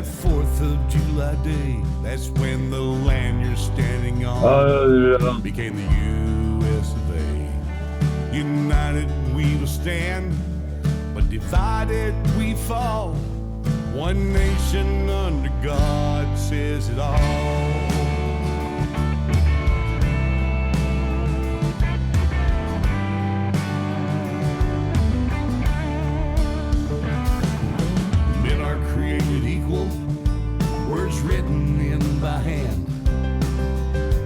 that 4th of July day, that's when the land you're standing on became the U.S. of A. United we will stand, but divided we fall. One nation under God says it all. Men are created equal, words written in by hand.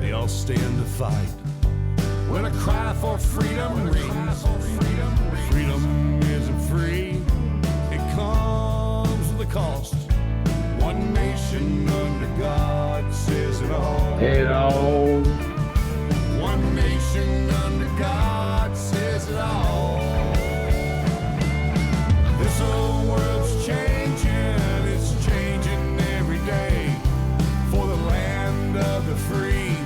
They all stand to fight when a cry for freedom rings. Freedom isn't free, it comes with a cost. One nation under God says it all. One nation under God says it all. This old world's changing, it's changing every day. For the land of the free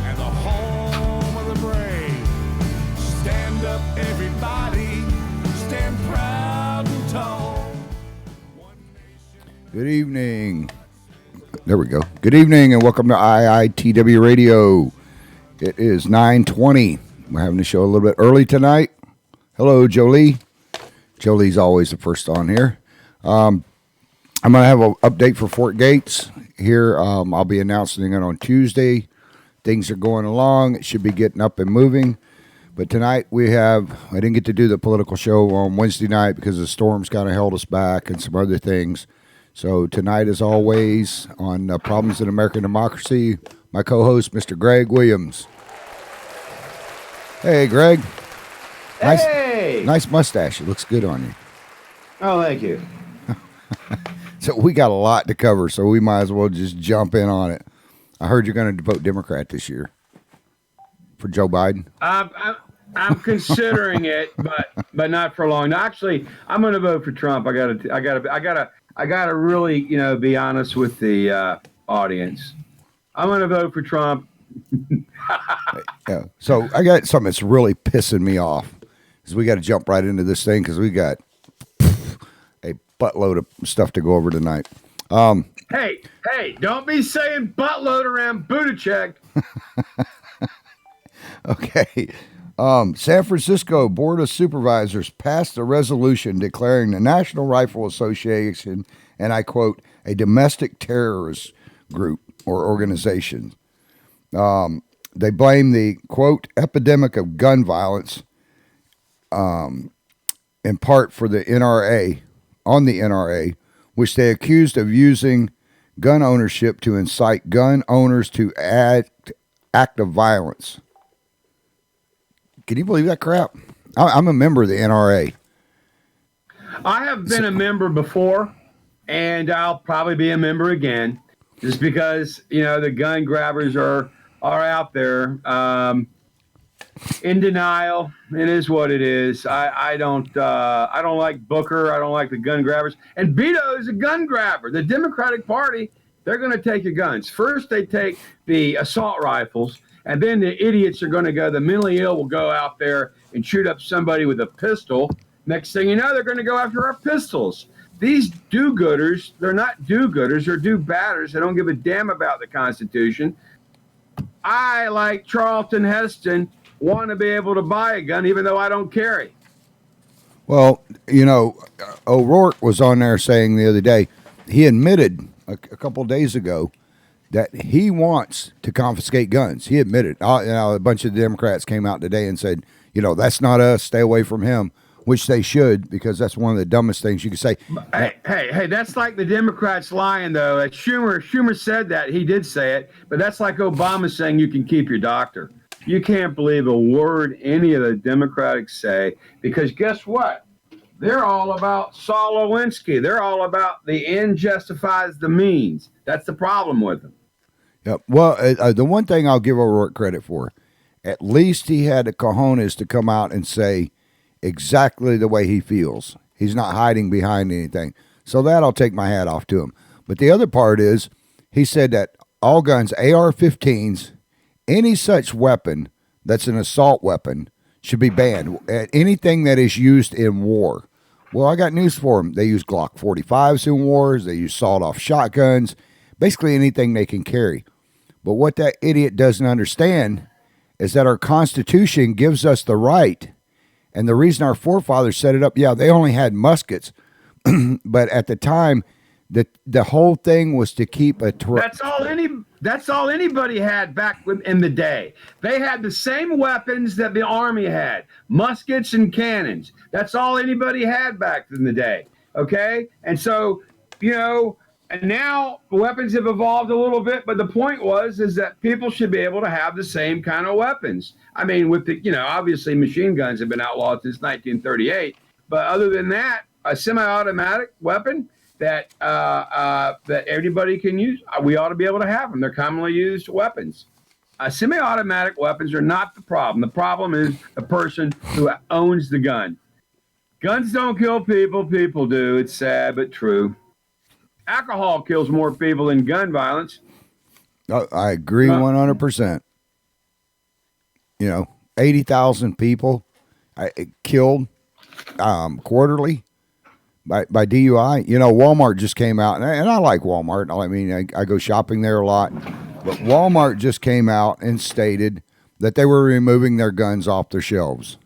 and the home of the brave. Stand up, everybody, stand proud and tall. Good evening. There we go. Good evening and welcome to IITW Radio. It is 9:20. We're having the show a little bit early tonight. Hello, Jolie. Jolie's always the first on here. I'm going to have an update for Fort Gates here. I'll be announcing it on Tuesday. Things are going along. It should be getting up and moving. But tonight I didn't get to do the political show on Wednesday night because the storms kind of held us back and some other things. So tonight, as always, on Problems in American Democracy, my co-host, Mr. Greg Williams. Hey, Greg. Hey! Nice mustache. It looks good on you. Oh, thank you. So we got a lot to cover, so we might as well just jump in on it. I heard you're going to vote Democrat this year for Joe Biden. I'm considering it, but not for long. No, actually, I'm going to vote for Trump. I gotta really, be honest with the audience. I'm going to vote for Trump. Yeah. So I got something that's really pissing me off. Is we got to jump right into this thing because we got a buttload of stuff to go over tonight. Hey, don't be saying buttload around Buttigieg. Okay. San Francisco Board of Supervisors passed a resolution declaring the National Rifle Association, and I quote, a domestic terrorist group or organization. They blame the, quote, epidemic of gun violence in part for the NRA, which they accused of using gun ownership to incite gun owners to act of violence. Can you believe that crap? I'm a member of the NRA. I have been a member before, and I'll probably be a member again, just because the gun grabbers are out there in denial. It is what it is. I don't like Booker. I don't like the gun grabbers. And Beto is a gun grabber. The Democratic Party, they're going to take your guns. First, they take the assault rifles. And then the idiots are going to go, the mentally ill will go out there and shoot up somebody with a pistol. Next thing you know, they're going to go after our pistols. These do-gooders, they're not do-gooders, they're do-badders. They don't give a damn about the Constitution. I, like Charlton Heston, want to be able to buy a gun even though I don't carry. Well, O'Rourke was on there saying the other day, he admitted a couple of days ago that he wants to confiscate guns. He admitted. A bunch of Democrats came out today and said, that's not us. Stay away from him, which they should, because that's one of the dumbest things you could say. Hey, that's like the Democrats lying, though. Schumer said that. He did say it, but that's like Obama saying you can keep your doctor. You can't believe a word any of the Democrats say, because guess what? They're all about Saul Alinsky. They're all about the end justifies the means. That's the problem with them. Yep. Well, the one thing I'll give O'Rourke credit for, at least he had the cojones to come out and say exactly the way he feels. He's not hiding behind anything. So that I'll take my hat off to him. But the other part is he said that all guns, AR-15s, any such weapon that's an assault weapon should be banned. Anything that is used in war. Well, I got news for them. They use Glock 45s in wars. They use sawed-off shotguns, basically anything they can carry. But what that idiot doesn't understand is that our Constitution gives us the right. And the reason our forefathers set it up, yeah, they only had muskets. But at the time, the whole thing was to keep a... That's all anybody had back in the day. They had the same weapons that the Army had, muskets and cannons. That's all anybody had back in the day, okay? And so, and now weapons have evolved a little bit, but the point is that people should be able to have the same kind of weapons. I mean, with the, obviously machine guns have been outlawed since 1938, but other than that, a semi-automatic weapon that everybody can use, we ought to be able to have them. They're commonly used weapons. Semi-automatic weapons are not the problem. The problem is the person who owns the gun. Guns don't kill people. People do. It's sad, but true. Alcohol kills more people than gun violence. I agree 100%. 80,000 people killed quarterly by DUI. Walmart just came out, and I like Walmart. I mean, I go shopping there a lot. But Walmart just came out and stated that they were removing their guns off their shelves.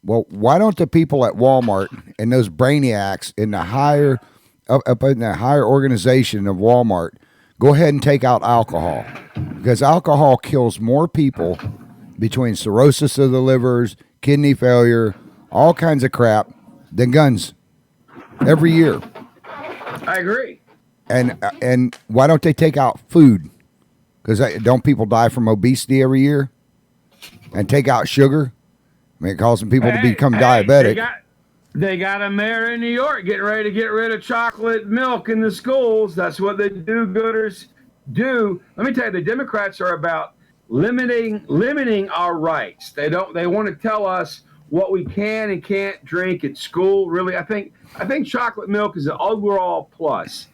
Well, why don't the people at Walmart and those brainiacs in the higher up in the higher organization of Walmart go ahead and take out alcohol? Because alcohol kills more people between cirrhosis of the livers, kidney failure, all kinds of crap than guns every year. I agree. And why don't they take out food? Because don't people die from obesity every year? And take out sugar? I mean, causing people to become diabetic. They got a mayor in New York getting ready to get rid of chocolate milk in the schools. That's what the do-gooders do. Let me tell you, the Democrats are about limiting our rights. They want to tell us what we can and can't drink at school. Really, I think chocolate milk is an overall plus.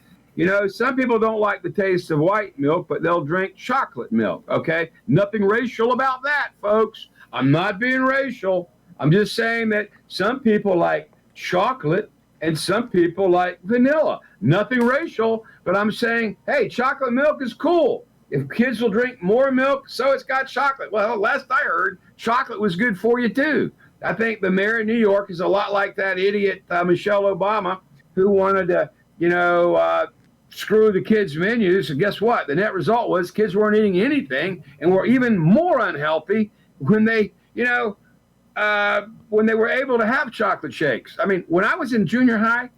Some people don't like the taste of white milk, but they'll drink chocolate milk, okay? Nothing racial about that, folks. I'm not being racial. I'm just saying that some people like chocolate and some people like vanilla. Nothing racial, but I'm saying, hey, chocolate milk is cool. If kids will drink more milk, so it's got chocolate. Well, last I heard, chocolate was good for you, too. I think the mayor of New York is a lot like that idiot Michelle Obama, who wanted to, screw the kids' menus. And guess what? The net result was kids weren't eating anything and were even more unhealthy when they, when they were able to have chocolate shakes. I mean, when I was in junior high,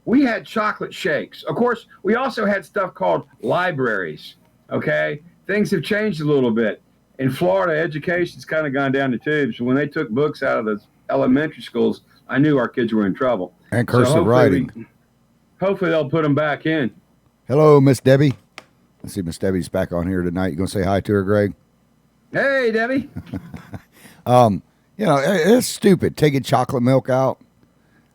we had chocolate shakes. Of course, we also had stuff called libraries, okay? Things have changed a little bit. In Florida, education's kind of gone down the tubes. When they took books out of the elementary schools, I knew our kids were in trouble. And cursive writing. Hopefully they'll put them back in. Hello, Miss Debbie. Let's see, Miss Debbie's back on here tonight. You going to say hi to her, Greg? Hey, Debbie. It's stupid taking chocolate milk out.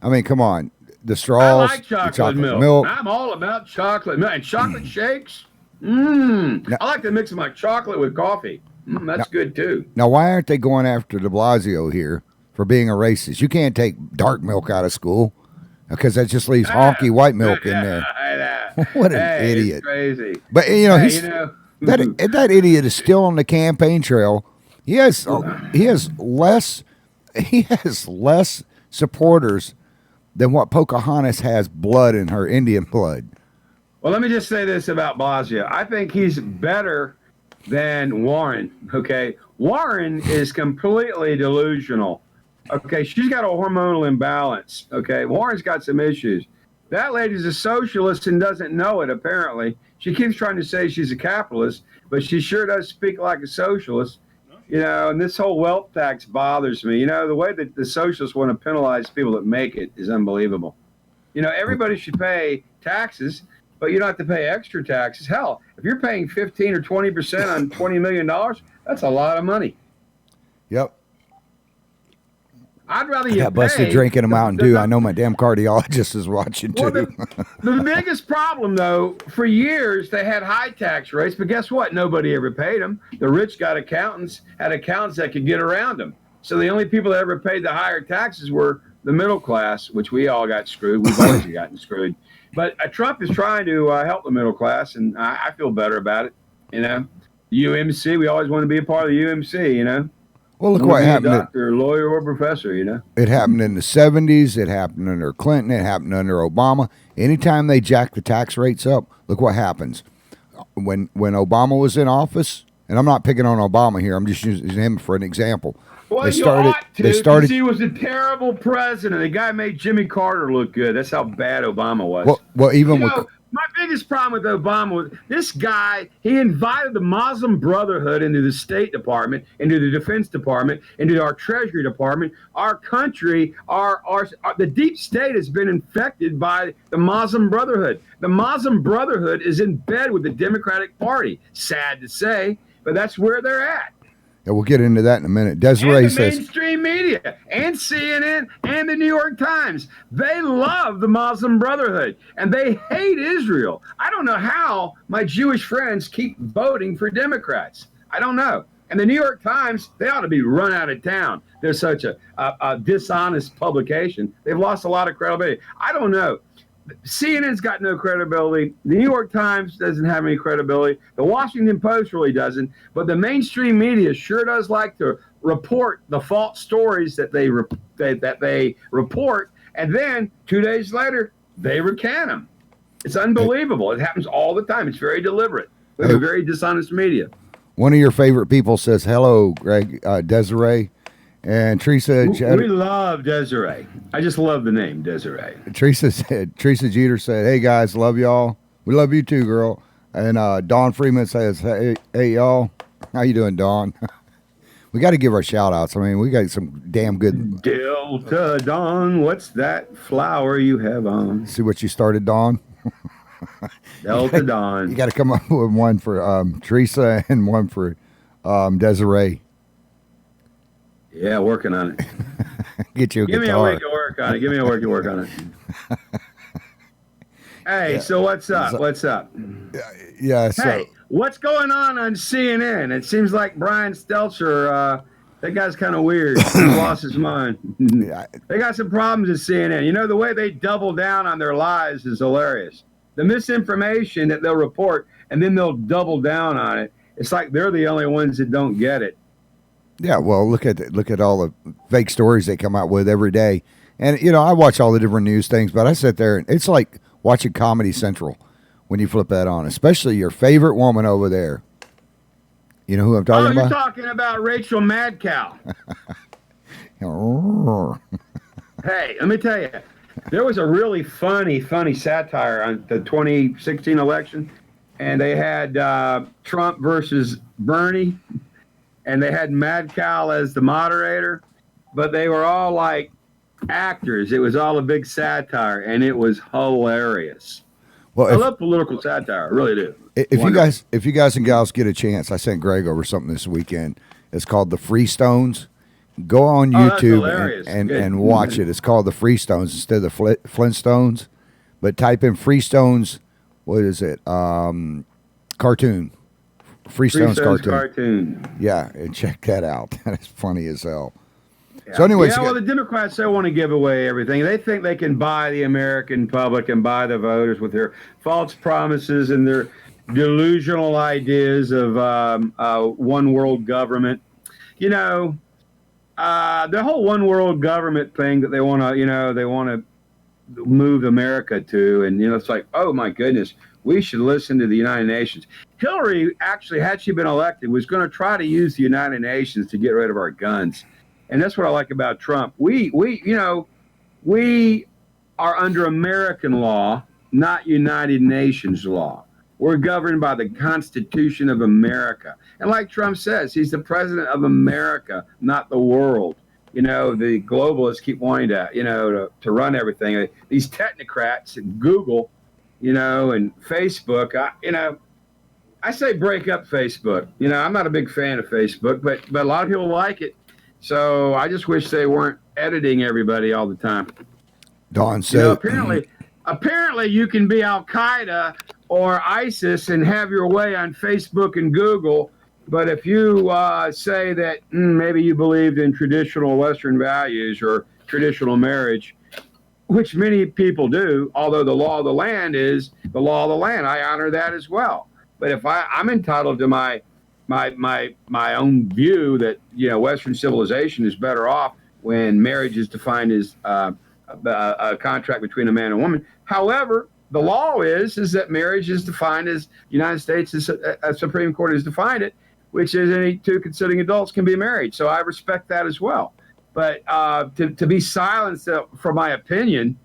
I mean, come on. The straws. I like chocolate milk. I'm all about chocolate milk. And chocolate shakes. I like to mix my chocolate with coffee. That's good, too. Now, why aren't they going after de Blasio here for being a racist? You can't take dark milk out of school because that just leaves honky white milk in there. What an idiot. It's crazy. But, that idiot is still on the campaign trail. He has less supporters than what Pocahontas has blood in her Indian blood. Well, let me just say this about Blasio. I think he's better than Warren, okay? Warren is completely delusional. Okay, she's got a hormonal imbalance, okay? Warren's got some issues. That lady's a socialist and doesn't know it, apparently. She keeps trying to say she's a capitalist, but she sure does speak like a socialist. And this whole wealth tax bothers me. The way that the socialists want to penalize people that make it is unbelievable. Everybody should pay taxes, but you don't have to pay extra taxes. Hell, if you're paying 15 or 20% on $20 million, that's a lot of money. Yep. I'd rather I got busted drinking a Mountain Dew. I know my damn cardiologist is watching too. The biggest problem, though, for years they had high tax rates, but guess what? Nobody ever paid them. The rich had accountants that could get around them. So the only people that ever paid the higher taxes were the middle class, which we all got screwed. We've always gotten screwed. But Trump is trying to help the middle class, and I feel better about it. You know, UMC, we always want to be a part of the UMC, you know. Well, look what happened. Doctor, lawyer, or professor, you know. It happened in the 70s. It happened under Clinton. It happened under Obama. Anytime they jack the tax rates up, look what happens. When Obama was in office, and I'm not picking on Obama here, I'm just using him for an example. Well, They started. He was a terrible president. The guy made Jimmy Carter look good. That's how bad Obama was. Well, even you with. know, my biggest problem with Obama was this guy. He invited the Muslim Brotherhood into the State Department, into the Defense Department, into our Treasury Department. Our country, the deep state has been infected by the Muslim Brotherhood. The Muslim Brotherhood is in bed with the Democratic Party. Sad to say, but that's where they're at. Yeah, we'll get into that in a minute. Desiree and the says mainstream media and CNN and the New York Times, they love the Muslim Brotherhood and they hate Israel. I don't know how my Jewish friends keep voting for Democrats. I don't know. And the New York Times, they ought to be run out of town. They're such a dishonest publication. They've lost a lot of credibility. I don't know. CNN's got no credibility. The New York Times doesn't have any credibility. The Washington Post really doesn't. But the mainstream media sure does like to report the false stories that they report, and then 2 days later they recant them. It's unbelievable. It happens all the time. It's very deliberate. We have a very dishonest media. one of your favorite people says hello, Greg, Desiree. And Teresa, we love Desiree. I just love the name Desiree. Teresa Jeter said, "Hey guys, love y'all. We love you too, girl." And Dawn Freeman says, "Hey y'all, how you doing, Dawn?" We got to give our shout outs. I mean, we got some damn good. Delta Dawn, what's that flower you have on? See what you started, Dawn. Delta Dawn. You got to come up with one for Teresa and one for Desiree. Yeah, working on it. Get you a Give guitar. me a week to work on it. Give me a week to work on it. Hey, yeah. So what's up? What's up? Yeah. So. Hey, what's going on CNN? It seems like Brian Stelter, that guy's kind of weird. He lost his mind. They got some problems at CNN. You know, the way they double down on their lies is hilarious. The misinformation that they'll report, and then they'll double down on it. It's like they're the only ones that don't get it. Yeah, well, look at all the fake stories they come out with every day. And, you know, I watch all the different news things, but I sit there and it's like watching Comedy Central when you flip that on, especially your favorite woman over there. You know who I'm talking about? You're talking about Rachel Madcow. Hey, let me tell you, there was a really funny satire on the 2016 election, and they had Trump versus Bernie. And they had Madcow as the moderator, but they were all like actors. It was all a big satire, and it was hilarious. Well, I love political satire, I really do. If you guys and gals get a chance, I sent Greg over something this weekend. It's called The Freestones. Go on YouTube and watch it. It's called The Freestones instead of the Flintstones. But type in Freestones, what is it? Cartoon. Freestones cartoon. Yeah, and check that out. That's funny as hell. Yeah. So anyways, well, the Democrats, they want to give away everything. They think they can buy the American public and buy the voters with their false promises and their delusional ideas of one world government. You know, the whole one world government thing that they want to move America to, and it's like, oh my goodness, we should listen to the United Nations. Hillary, actually, had she been elected, was going to try to use the United Nations to get rid of our guns. And that's what I like about Trump. We are under American law, not United Nations law. We're governed by the Constitution of America. And like Trump says, he's the president of America, not the world. The globalists keep wanting to run everything. These technocrats at Google, and Facebook, I say break up Facebook. I'm not a big fan of Facebook, but a lot of people like it. So I just wish they weren't editing everybody all the time. Dawn said, apparently you can be Al Qaeda or ISIS and have your way on Facebook and Google. But if you say that maybe you believed in traditional Western values or traditional marriage, which many people do, although the law of the land is the law of the land. I honor that as well. But if I'm entitled to my own view that, Western civilization is better off when marriage is defined as a contract between a man and woman. However, the law is that marriage is defined as United States Supreme Court has defined it, which is any two consenting adults can be married. So I respect that as well. But to be silenced for my opinion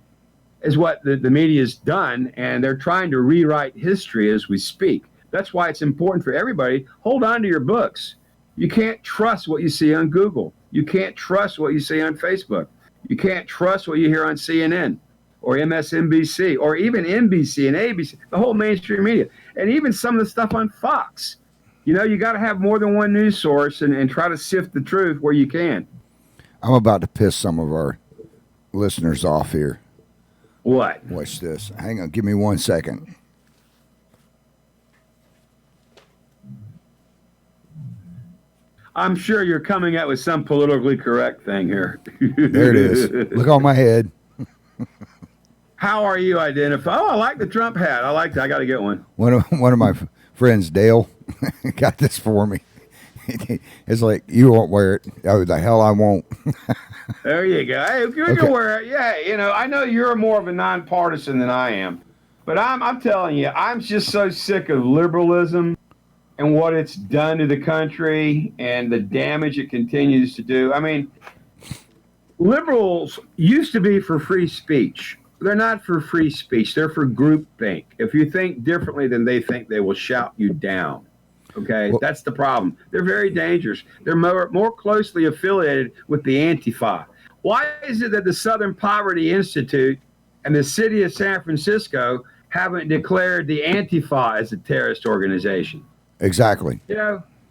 is what the media has done, and they're trying to rewrite history as we speak. That's why it's important for everybody. Hold on to your books. You can't trust what you see on Google. You can't trust what you see on Facebook. You can't trust what you hear on CNN or MSNBC or even NBC and ABC, the whole mainstream media, and even some of the stuff on Fox. You got to have more than one news source and try to sift the truth where you can. I'm about to piss some of our listeners off here. What? Watch this. Hang on. Give me 1 second. I'm sure you're coming out with some politically correct thing here. There it is. Look on my head. How are you identified? Oh, I like the Trump hat. I like that. I got to get one. One of my friends, Dale, got this for me. It's like, you won't wear it. Oh, the hell I won't. There you go. Hey, you can wear it. Yeah, I know you're more of a nonpartisan than I am. But I'm telling you, I'm just so sick of liberalism and what it's done to the country and the damage it continues to do. I mean, liberals used to be for free speech. They're not for free speech. They're for groupthink. If you think differently than they think, they will shout you down. Okay, that's the problem. They're very dangerous. They're more closely affiliated with the Antifa. Why is it that the Southern Poverty Institute and the city of San Francisco haven't declared the Antifa as a terrorist organization? Exactly.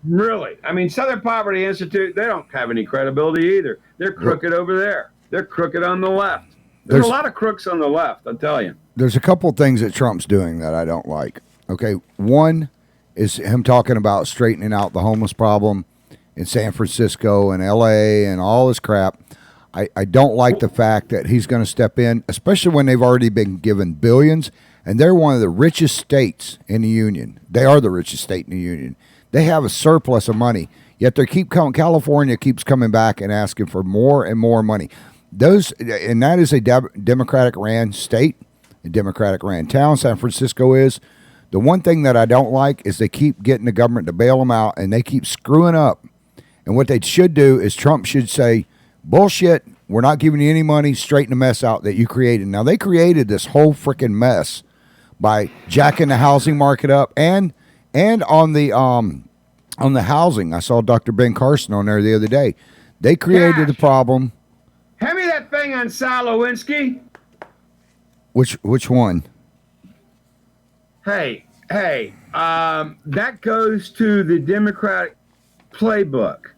Really. I mean, Southern Poverty Institute, they don't have any credibility either. They're crooked over there. They're crooked on the left. There's a lot of crooks on the left, I'll tell you. There's a couple things that Trump's doing that I don't like. Okay, one is him talking about straightening out the homeless problem in San Francisco and LA and all this crap. I don't like the fact that he's going to step in, especially when they've already been given billions, and they're one of the richest states in the union. They are the richest state in the union. They have a surplus of money, yet California keeps coming back and asking for more and more money. And that is a Democratic-ran state, a Democratic-ran town. San Francisco is. The one thing that I don't like is they keep getting the government to bail them out, and they keep screwing up. And what they should do is Trump should say, bullshit, we're not giving you any money, straighten the mess out that you created. Now, they created this whole freaking mess by jacking the housing market up and on the housing. I saw Dr. Ben Carson on there the other day. They created the problem. Hand me that thing on Sal Lewinsky. Which one? Hey, that goes to the Democratic playbook.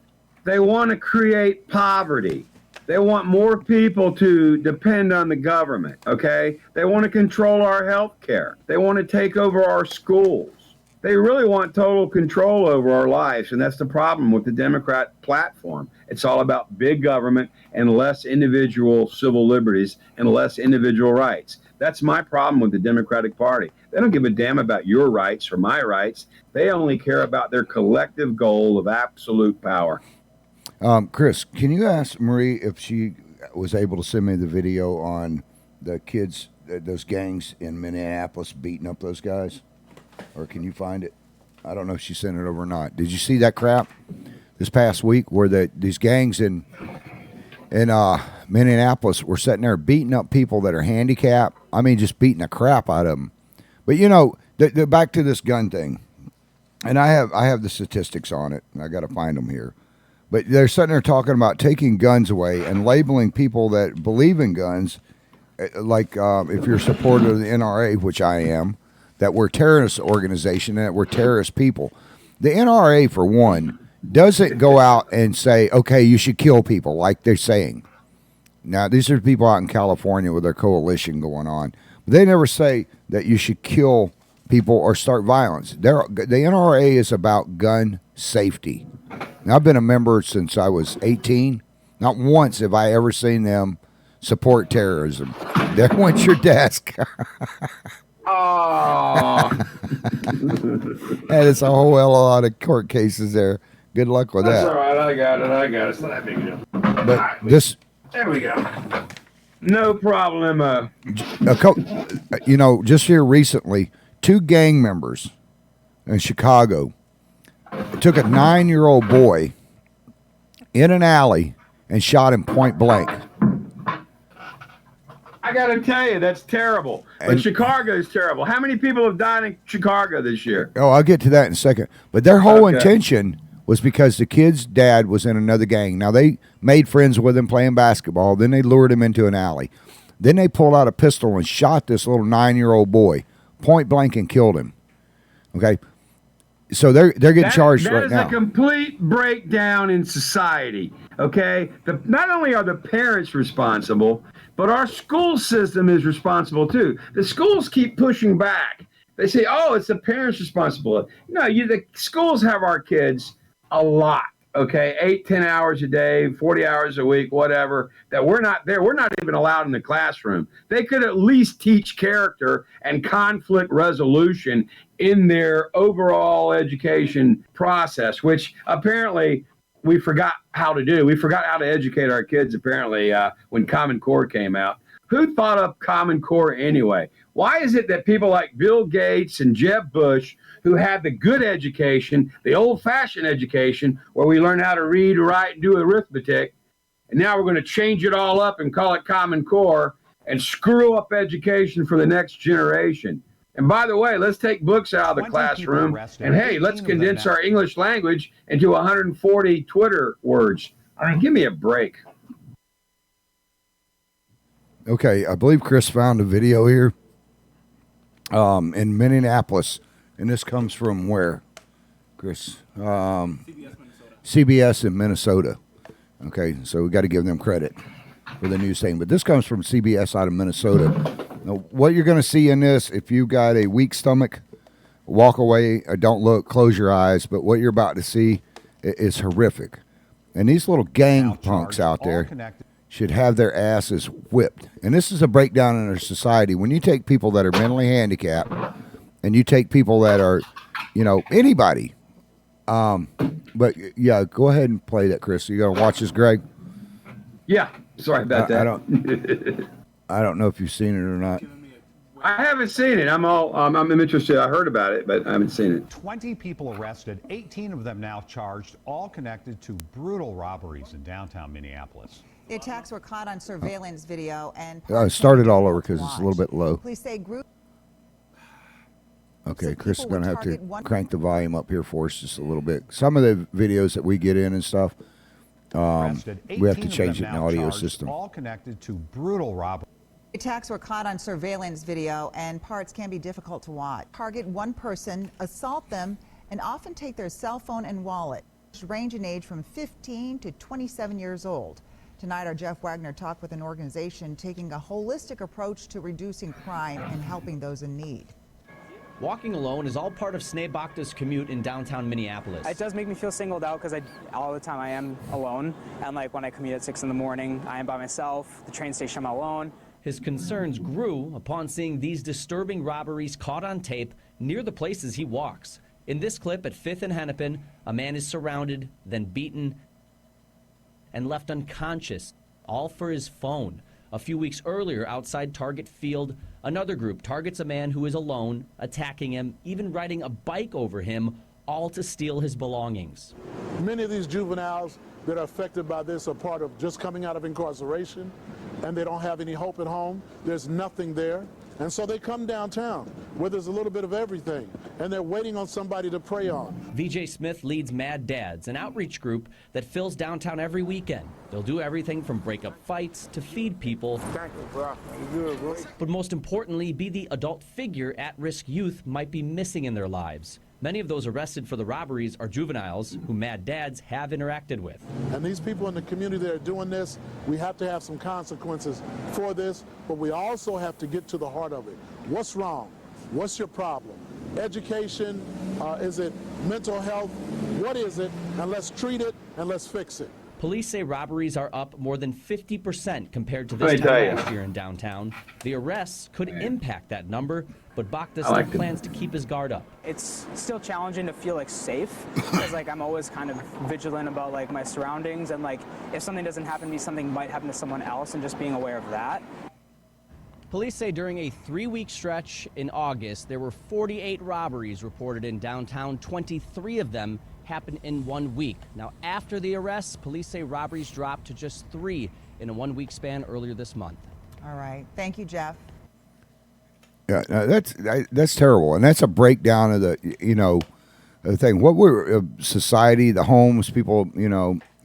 They want to create poverty. They want more people to depend on the government, okay? They want to control our health care. They want to take over our schools. They really want total control over our lives, and that's the problem with the Democrat platform. It's all about big government and less individual civil liberties and less individual rights. That's my problem with the Democratic Party. They don't give a damn about your rights or my rights. They only care about their collective goal of absolute power. Chris, can you ask Marie if she was able to send me the video on the kids, those gangs in Minneapolis beating up those guys? Or can you find it? I don't know if she sent it over or not. Did you see that crap this past week where these gangs in Minneapolis were sitting there beating up people that are handicapped? I mean, just beating the crap out of them. But, back to this gun thing. And I have the statistics on it, and I got to find them here. But they're sitting there talking about taking guns away and labeling people that believe in guns, like if you're a supporter of the NRA, which I am, that we're a terrorist organization and that we're terrorist people. The NRA, for one, doesn't go out and say, okay, you should kill people like they're saying. Now, these are people out in California with their coalition going on. They never say that you should kill people or start violence. The NRA is about gun safety. Now, I've been a member since I was 18. Not once have I ever seen them support terrorism. There went your desk. Oh, That is a whole hell of a lot of court cases there. Good luck with that's that. all right. I got it. It's not that big a deal. But this, There we go. No problem. just here recently, 2 gang members in Chicago took a 9-year-old boy in an alley and shot him point blank. I got to tell you, that's terrible. But Chicago is terrible. How many people have died in Chicago this year? Oh, I'll get to that in a second. But their whole Okay. intention was because the kid's dad was in another gang. Now, they made friends with him playing basketball. Then they lured him into an alley. Then they pulled out a pistol and shot this little 9-year-old boy point blank and killed him. Okay? So they're getting charged right now. That is a complete breakdown in society. Okay, not only are the parents responsible, but our school system is responsible too. The schools keep pushing back. They say, "Oh, it's the parents' responsibility." No, the schools have our kids a lot. Okay, 8, 10 hours a day, 40 hours a week, whatever. That we're not there. We're not even allowed in the classroom. They could at least teach character and conflict resolution in their overall education process, which apparently we forgot how to do. We forgot how to educate our kids, apparently, when Common Core came out. Who thought up Common Core anyway? Why is it that people like Bill Gates and Jeb Bush, who had the good education, the old-fashioned education, where we learn how to read, write, and do arithmetic, and now we're going to change it all up and call it Common Core and screw up education for the next generation? And by the way, let's take books out of the classroom, and hey, let's condense our English language into 140 Twitter words. I mean, give me a break. Okay, I believe Chris found a video here in Minneapolis, and this comes from where, Chris? CBS in Minnesota. Okay, so we got to give them credit for the news thing. But this comes from CBS out of Minnesota. Now, what you're going to see in this, if you got a weak stomach, walk away or don't look, close your eyes. But what you're about to see is horrific. And these little gang punks out there should have their asses whipped. And this is a breakdown in our society. When you take people that are mentally handicapped and you take people that are, anybody. But, yeah, go ahead and play that, Chris. You going to watch this, Greg? Yeah, sorry about that. I don't know if you've seen it or not. I haven't seen it. I'm interested. I heard about it, but I haven't seen it. 20 people arrested, 18 of them now charged, all connected to brutal robberies in downtown Minneapolis. The attacks were caught on surveillance video and started all over because it's a little bit low. Police say group. Okay, Chris is going to have to crank the volume up here for us just a little bit. Some of the videos that we get in and stuff, we have to change it in the audio system. All connected to brutal robberies. Attacks were caught on surveillance video and parts can be difficult to watch. Target one person, assault them, and often take their cell phone and wallet. Range in age from 15 to 27 years old. Tonight, our Jeff Wagner talked with an organization taking a holistic approach to reducing crime and helping those in need. Walking alone is all part of Sneh Bakhta's commute in downtown Minneapolis. It does make me feel singled out because all the time I am alone. And like when I commute at 6 in the morning, I am by myself. The train station, I'm alone. His concerns grew upon seeing these disturbing robberies caught on tape near the places he walks. In this clip at 5th and Hennepin, a man is surrounded, then beaten, and left unconscious, all for his phone. A few weeks earlier, outside Target Field, another group targets a man who is alone, attacking him, even riding a bike over him, all to steal his belongings. Many of these juveniles that are affected by this are part of just coming out of incarceration, and they don't have any hope at home. There's nothing there. And so they come downtown where there's a little bit of everything, and they're waiting on somebody to prey on. VJ Smith leads Mad Dads, an outreach group that fills downtown every weekend. They'll do everything from break up fights to feed people. Thank you, bro. You're good, bro. But most importantly, be the adult figure at-risk youth might be missing in their lives. Many of those arrested for the robberies are juveniles who Mad Dads have interacted with. And these people in the community that are doing this, we have to have some consequences for this, but we also have to get to the heart of it. What's wrong? What's your problem? Education? Is it mental health? What is it? And let's treat it and let's fix it. Police say robberies are up more than 50% compared to Let this me tell time you. last year in downtown. The arrests could impact that number, but Bakhta I like still it. plans to keep his guard up. It's still challenging to feel like safe because like I'm always kind of vigilant about like my surroundings and like if something doesn't happen to me, something might happen to someone else, and just being aware of that. Police say during a 3-week stretch in August, there were 48 robberies reported in downtown. 23 of them happened in 1 week. Now, after the arrests, police say robberies dropped to just 3 in a 1-week span earlier this month. All right. Thank you, Jeff. Yeah, that's terrible, and that's a breakdown of the thing. What we're society, the homes, people,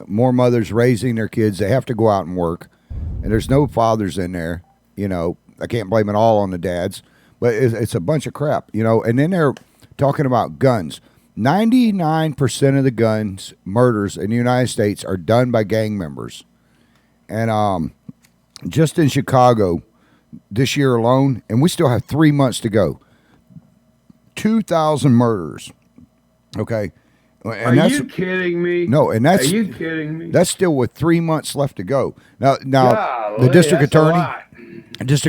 more mothers raising their kids. They have to go out and work, and there's no fathers in there. I can't blame it all on the dads, but it's a bunch of crap. And then they're talking about guns. 99% of the guns murders in the United States are done by gang members, and just in Chicago this year alone, and we still have 3 months to go. 2,000 murders. Okay, and Are you kidding me? No, and that's Are you kidding me? That's still with 3 months left to go. Now Golly, the district that's a lot.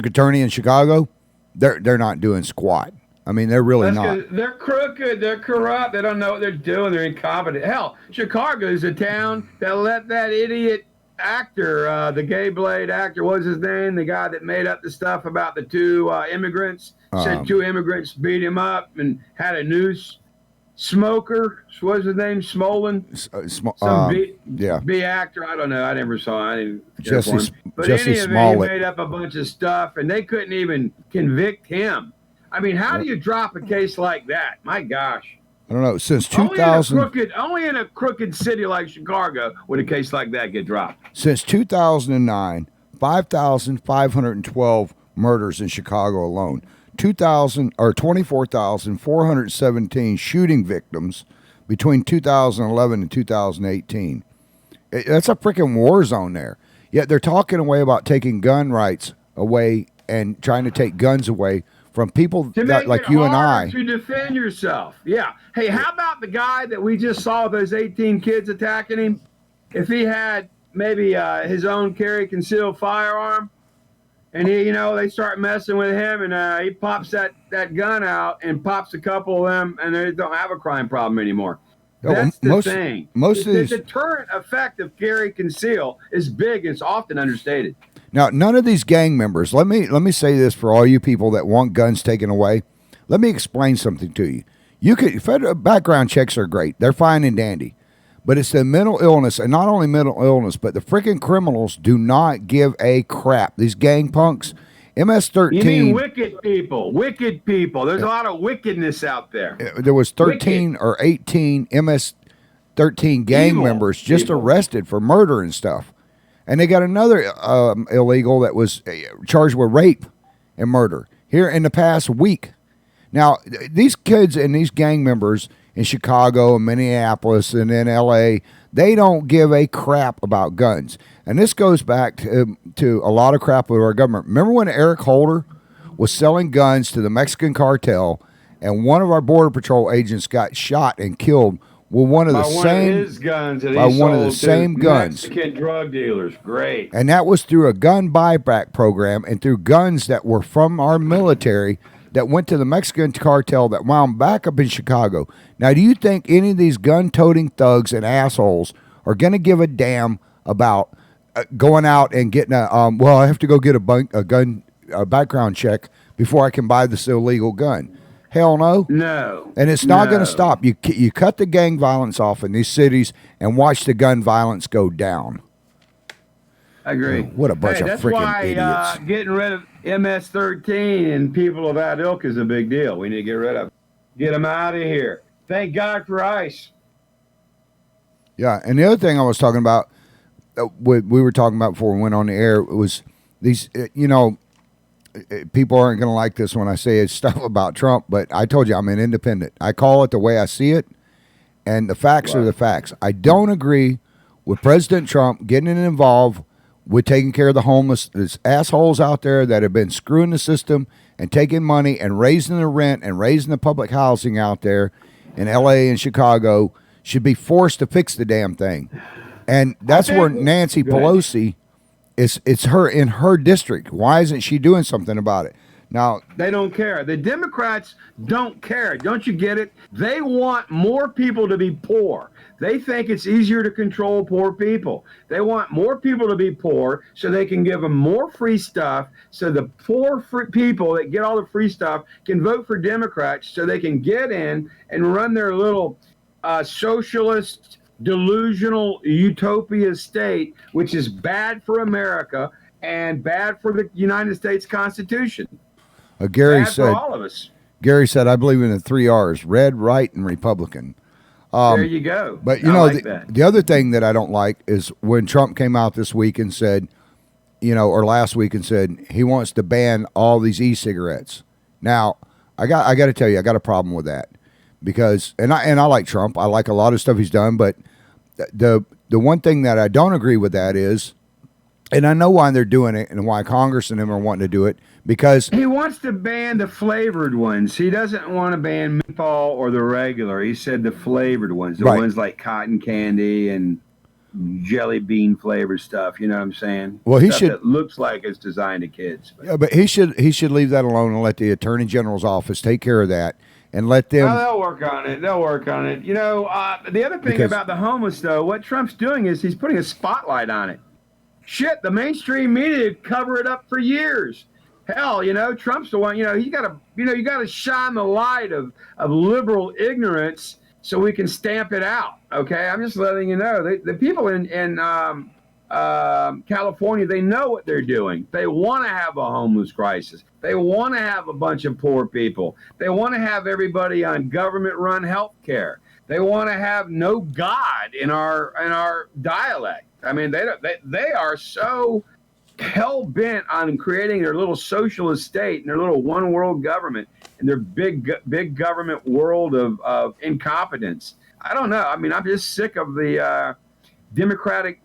attorney in Chicago, they're not doing squat. I mean, they're really That's not. 'cause they're crooked. They're corrupt. They don't know what they're doing. They're incompetent. Hell, Chicago is a town that let that idiot actor, the gay blade actor, what's his name? The guy that made up the stuff about the two immigrants. Said 2 immigrants beat him up and had a noose. Smoker, what's his name? Smolin? Yeah. B actor. I don't know. I never saw. I didn't care Jesse for him. But Jesse any of it, he Smollett. made up a bunch of stuff, and they couldn't even convict him. I mean, how do you drop a case like that? My gosh. I don't know. Since Only 2000, only in a crooked city like Chicago would a case like that get dropped. since 2009, 5,512 murders in Chicago alone. 24,417 shooting victims between 2011 and 2018. That's a freaking war zone there. Yet they're talking away about taking gun rights away and trying to take guns away from people To that, make like it you and harder I. to defend yourself. Yeah. Hey, how about the guy that we just saw those 18 kids attacking him? If he had maybe his own carry concealed firearm, and they start messing with him, and he pops that gun out and pops a couple of them, and they don't have a crime problem anymore. Yeah, well, That's the thing. most of The these. deterrent effect of carry conceal is big. And it's often understated. Now, none of these gang members. Let me say this for all you people that want guns taken away. Let me explain something to you. Federal background checks are great. They're fine and dandy. But it's the mental illness, and not only mental illness, but the freaking criminals do not give a crap. These gang punks, MS-13. You mean wicked people? Wicked people. There's a lot of wickedness out there. There was 13 or 18 MS-13 gang Evil members just people. arrested for murder and stuff. And they got another illegal that was charged with rape and murder here in the past week. Now, these kids and these gang members in Chicago and Minneapolis and in L.A., they don't give a crap about guns. And this goes back to a lot of crap with our government. Remember when Eric Holder was selling guns to the Mexican cartel, and one of our Border Patrol agents got shot and killed with one of the same his guns that he by one of the sold to same guns. Mexican drug dealers. Great. And that was through a gun buyback program and through guns that were from our military that went to the Mexican cartel that wound back up in Chicago. Now, do you think any of these gun-toting thugs and assholes are going to give a damn about going out and getting I have to go get a background check before I can buy this illegal gun? Hell no. No. And it's not going to stop. You cut the gang violence off in these cities and watch the gun violence go down. I agree. What a bunch of that's freaking why, idiots. Getting rid of MS-13 and people of that ilk is a big deal. We need to get rid of them. Get them out of here. Thank God for ICE. Yeah, and the other thing I was talking about, we were talking about before we went on the air, was these, people aren't going to like this when I say stuff about Trump, but I told you I'm an independent. I call it the way I see it, and the facts are the facts. I don't agree with President Trump getting involved with taking care of the homeless. There's assholes out there that have been screwing the system and taking money and raising the rent and raising the public housing out there in L.A. and Chicago should be forced to fix the damn thing. And that's where think- Nancy Go ahead. Pelosi it's her in her district. Why isn't she doing something about it? Now, They don't care. The Democrats don't care. Don't you get it? They want more people to be poor. They think it's easier to control poor people. They want more people to be poor so they can give them more free stuff, so the poor people that get all the free stuff can vote for Democrats so they can get in and run their little socialist, delusional utopia state, which is bad for America and bad for the United States Constitution. Gary Bad for said, all of us. Gary said, I believe in the 3 R's: red, right, and Republican. There you go. But you I know, like that. the other thing that I don't like is when Trump came out this week and said, or last week and said he wants to ban all these e-cigarettes. Now, I got to tell you, I got a problem with that because, and I like Trump. I like a lot of stuff he's done, but the one thing that I don't agree with that is, and I know why they're doing it and why Congress and them are wanting to do it, because He wants to ban the flavored ones. He doesn't want to ban menthol or the regular. He said the flavored ones, the Right. ones like cotton candy and jelly bean flavored stuff. You know what I'm saying? Well, he Stuff should- that looks like it's designed to kids. But, yeah, but he should leave that alone and let the Attorney General's office take care of that and let them. oh, they'll work on it. They'll work on it. The other thing Because- about the homeless, though, what Trump's doing is he's putting a spotlight on it. Shit, the mainstream media cover it up for years. Hell, Trump's the one. You got to shine the light of liberal ignorance so we can stamp it out. Okay, I'm just letting you know. The people in California, they know what they're doing. They want to have a homeless crisis. They want to have a bunch of poor people. They want to have everybody on government-run health care. They want to have no God in our dialect. I mean, they are so hell-bent on creating their little socialist state and their little one-world government and their big government world of incompetence. I don't know. I mean, I'm just sick of the Democratic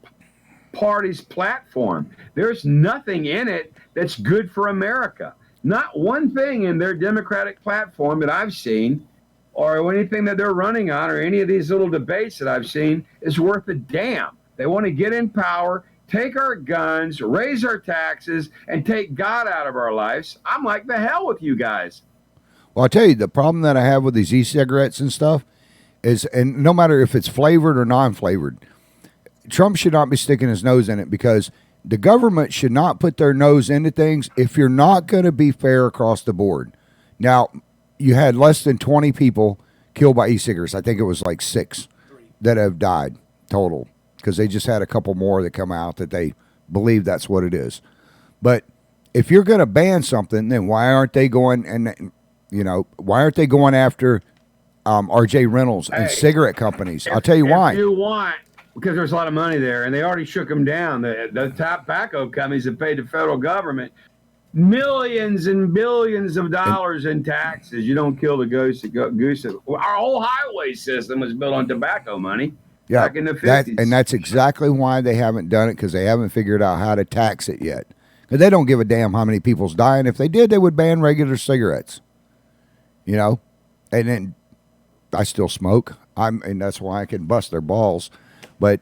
Party's platform. There's nothing in it that's good for America. Not one thing in their Democratic platform that I've seen or anything that they're running on or any of these little debates that I've seen is worth a damn. They want to get in power, take our guns, raise our taxes, and take God out of our lives. I'm like, the hell with you guys. Well, I'll tell you, the problem that I have with these e-cigarettes and stuff is, and no matter if it's flavored or non-flavored, Trump should not be sticking his nose in it because the government should not put their nose into things if you're not going to be fair across the board. Now, you had less than 20 people killed by e-cigarettes. I think it was like 6 that have died total because they just had a couple more that come out that they believe that's what it is. But if you're going to ban something, then why aren't they going why aren't they going after R.J. Reynolds and cigarette companies? I'll tell you why. If you want, because there's a lot of money there, and they already shook them down. The tobacco companies have paid the federal government millions and billions of dollars in taxes. You don't kill the goose. Our whole highway system was built on tobacco money. Yeah, back in the 50s. and that's exactly why they haven't done it, because they haven't figured out how to tax it yet. Because they don't give a damn how many people's dying. If they did, they would ban regular cigarettes. And then I still smoke. And that's why I can bust their balls. But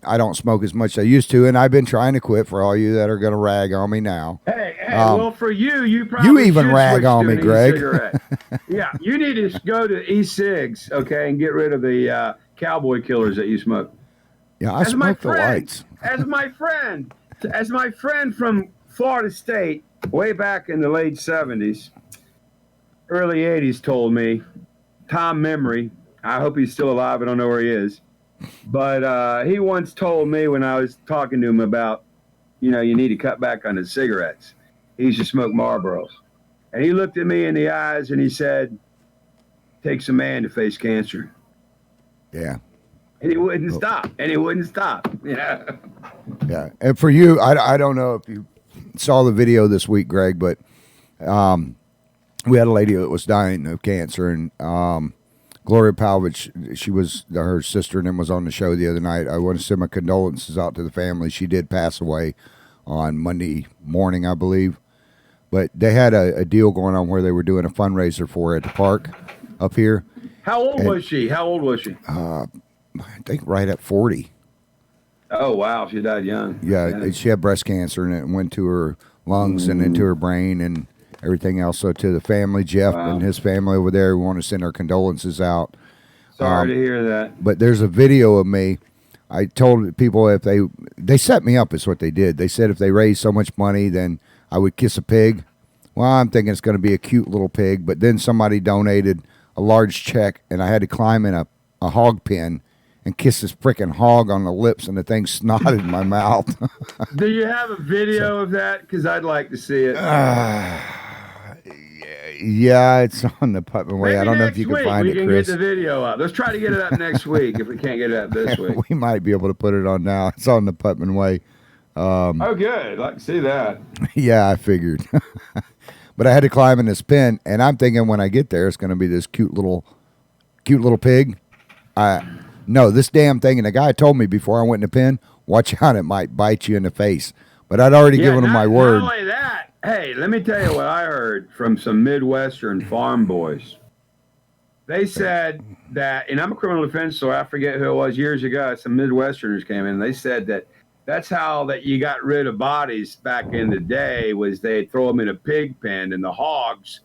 I don't smoke as much as I used to, and I've been trying to quit. For all you that are going to rag on me now. Hey, well, for you probably you even should rag switch on to me, an Greg. e-cigarette. Yeah, you need to go to e-cigs, okay, and get rid of the cowboy killers that you smoke. Yeah, I smoke the lights. As my friend from Florida State, way back in the late 70s, early 80s, told me, Tom Memory, I hope he's still alive, I don't know where he is, but he once told me when I was talking to him about, you need to cut back on the cigarettes. He used to smoke Marlboros. And he looked at me in the eyes and he said, takes a man to face cancer. Yeah. And he wouldn't stop. Yeah. Yeah. And for you, I don't know if you saw the video this week, Greg, but we had a lady that was dying of cancer, and Gloria Palvich, she was her sister, and then was on the show the other night. I want to send my condolences out to the family. She did pass away on Monday morning, I believe. But they had a deal going on where they were doing a fundraiser for her at the park up here. How old was she? I think right at 40. Oh wow, she died young. Yeah, she had breast cancer, and it went to her lungs and into her brain and everything else. So to the family, Jeff and his family over there, we want to send our condolences out. Sorry to hear that. But there's a video of me. I told people if they set me up is what they did. They said if they raised so much money, then I would kiss a pig. Well, I'm thinking it's going to be a cute little pig, but then somebody donated a large check, and I had to climb in a hog pen and kiss this freaking hog on the lips, and the thing snotted in my mouth. Do you have a video of that? Because I'd like to see it. Yeah, it's on the Putman Way. Maybe I don't know if you can find it, Chris. We can get the video up. Let's try to get it up next week if we can't get it up this week. We might be able to put it on now. It's on the Putman Way. Oh, good. I'd like to see that. Yeah, I figured. But I had to climb in this pen, and I'm thinking when I get there, it's going to be this cute little pig. No, this damn thing, and the guy told me before I went in the pen, watch out, it might bite you in the face. But I'd already given him my word. Not only that, hey, let me tell you what I heard from some Midwestern farm boys. They said that, and I'm a criminal defense, so I forget who it was years ago. Some Midwesterners came in, and they said that that's how that you got rid of bodies back in the day was they'd throw them in a pig pen, and the hogs,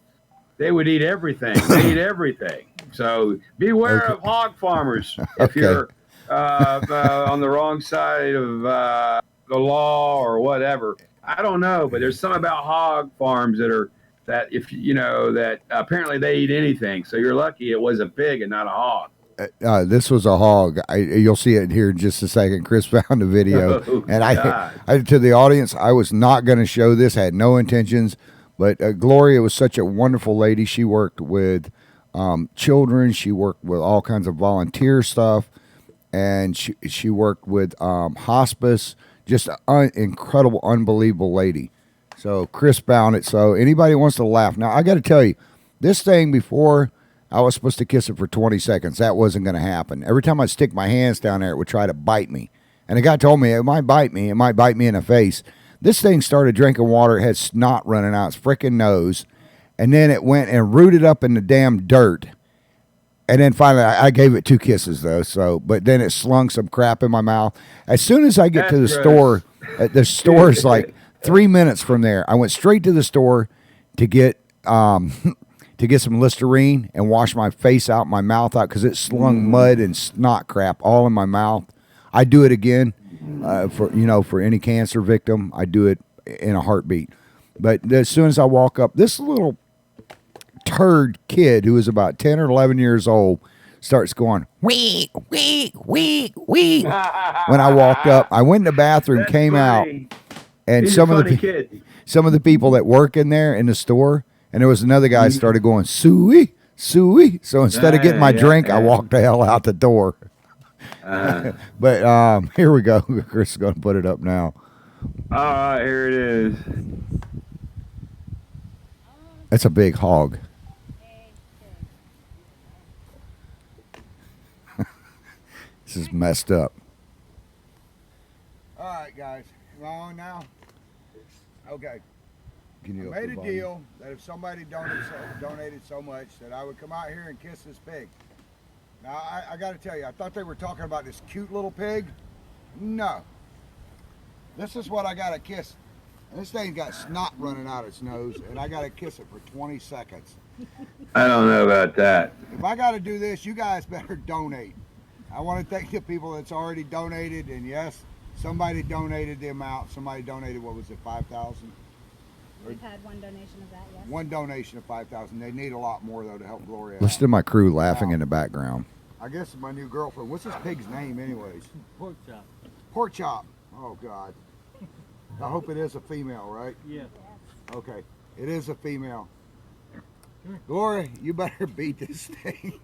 they would eat everything. They eat everything. So beware of hog farmers if you're on the wrong side of the law or whatever. I don't know, but there's some about hog farms that if you know that apparently they eat anything. So you're lucky it was a pig and not a hog. This was a hog. You'll see it here in just a second. Chris found the video, and I to the audience, I was not going to show this. I had no intentions, but Gloria was such a wonderful lady. She worked with children. She worked with all kinds of volunteer stuff, and she worked with hospice. Just an incredible, unbelievable lady. So Chris found it. So anybody wants to laugh. Now, I got to tell you, this thing before, I was supposed to kiss it for 20 seconds. That wasn't going to happen. Every time I stick my hands down there, it would try to bite me. And the guy told me it might bite me. It might bite me in the face. This thing started drinking water. It had snot running out its freaking nose. And then it went and rooted up in the damn dirt. And then finally, I gave it 2 kisses, though. So, but then it slung some crap in my mouth. As soon as I get to the store, the store's like 3 minutes from there. I went straight to the store to get some Listerine and wash my face out, my mouth out, because it slung mud and snot crap all in my mouth. I do it again for any cancer victim. I do it in a heartbeat. But as soon as I walk up, this little turd kid who was about 10 or 11 years old starts going, wee, wee, wee, wee. When I walked up, I went in the bathroom, came out, and some of the people that work in there in the store, and there was another guy started going, suey, suey. So instead of getting my drink, I walked the hell out the door. But here we go. Chris is going to put it up now. All right, here it is. That's a big hog. This is messed up. All right, guys. Am I on now? Okay. I made a deal that if somebody donated so much that I would come out here and kiss this pig. Now, I got to tell you, I thought they were talking about this cute little pig. No. This is what I got to kiss. And this thing got snot running out its nose, and I got to kiss it for 20 seconds. I don't know about that. If I got to do this, you guys better donate. I want to thank the people that's already donated, and yes, somebody donated the amount. Somebody donated, what was it, 5,000? We've had one donation of that, yes. One donation of 5,000. They need a lot more, though, to help Gloria out. Listen to my crew laughing in the background. I guess it's my new girlfriend. What's this pig's name, anyways? Pork chop. Pork chop. Oh, God. I hope it is a female, right? Yeah. Okay. It is a female. Gloria, you better beat this thing.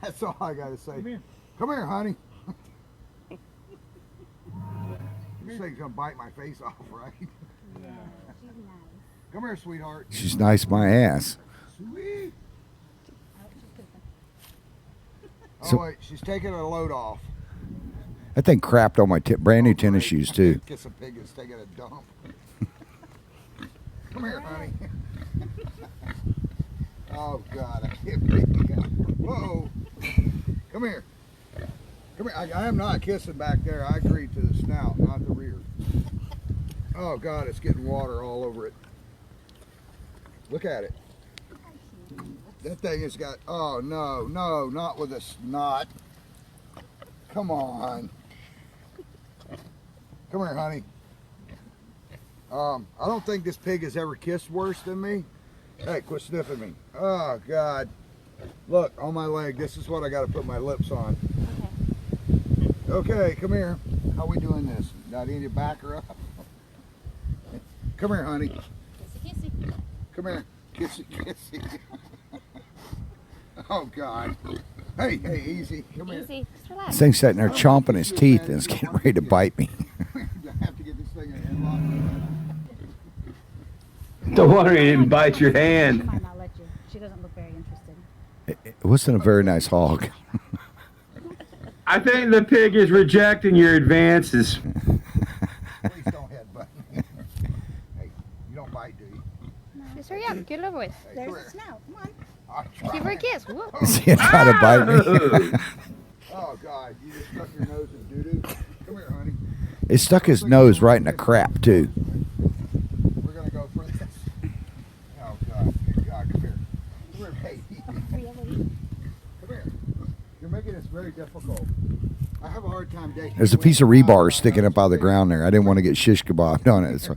That's all I got to say. Come here. Come here, honey. This thing's going to bite my face off, right? Yeah, she's nice. Come here, sweetheart. She's nice, my ass. Sweet. Oh, wait, she's taking her load off. That thing crapped on my brand new tennis shoes, too. Kiss a pig is taking a dump. Come here, honey. Oh, God, I can't breathe. Whoa. Come here. Come here. I am not kissing back there. I agreed to the snout, not the rear. Oh, God, it's getting water all over it. Look at it. That thing has got, oh, no, not with a snot. Come on. Come here, honey. I don't think this pig has ever kissed worse than me. Hey, quit sniffing me. Oh, God. Look, on my leg, this is what I got to put my lips on. Okay, come here. How we doing this? Now, do you need to back her up? Come here, honey. Kissy, kissy. Come here. Kissy, kissy. Oh, God. Hey, easy. Come here. Easy, just relax. This thing's sitting there chomping his teeth and it's getting ready to bite me. I have to get this thing in headlock. Don't worry, he didn't bite your She hand. might not let you. She doesn't look very interested. It wasn't a very nice hog. I think the pig is rejecting your advances. Please don't headbutt me. Hey, you don't bite, do you? Just hurry up. Get it over with. Hey, There's come the here. snout. Come on. I Give her a tried. kiss. Whoop. Is he trying to bite me? Oh. Oh, God, you just stuck your nose in doo-doo. Come here, honey. It stuck his nose right in the crap, too. We're going to go for this. Oh, God. Good God. Come here. Come here, baby. Really? Come here. You're making this very difficult. I have a hard time dating. There's a piece of rebar sticking up out of the ground there. I didn't want to get shish kebabbed on it. So.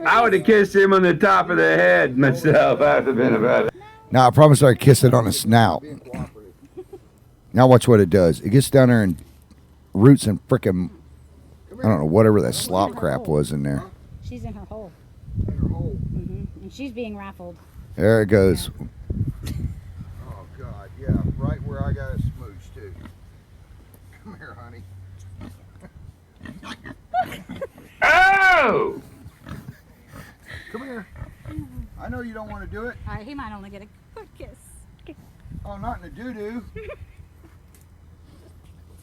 I would have kissed him on the top of the head myself. I'd have been about it. Now, I promise I'd kiss it on the snout. Being cooperative. Now watch what it does. It gets down there and roots and frickin', I don't know, whatever that slop crap was in there. She's in her hole. In her hole. And she's being raffled. There it goes. Oh, God. Yeah, right where I got a smooch, too. Come here, honey. Oh! Come here. I know you don't want to do it. All right, he might only get a quick kiss. Oh, not in the doo-doo.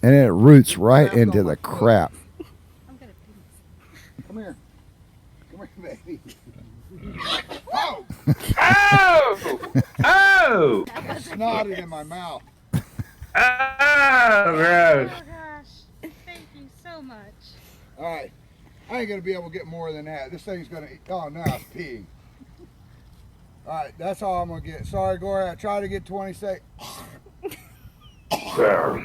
And it roots right into the crap. I'm gonna penis. Come here. Come here, baby. Oh! Oh! Snotted in my mouth. Oh, gross. Oh gosh. Thank you so much. All right. I ain't going to be able to get more than that. This thing's going to eat. Oh, now it's peeing. All right. That's all I'm going to get. Sorry, Gloria. I tried to get 20 seconds. There.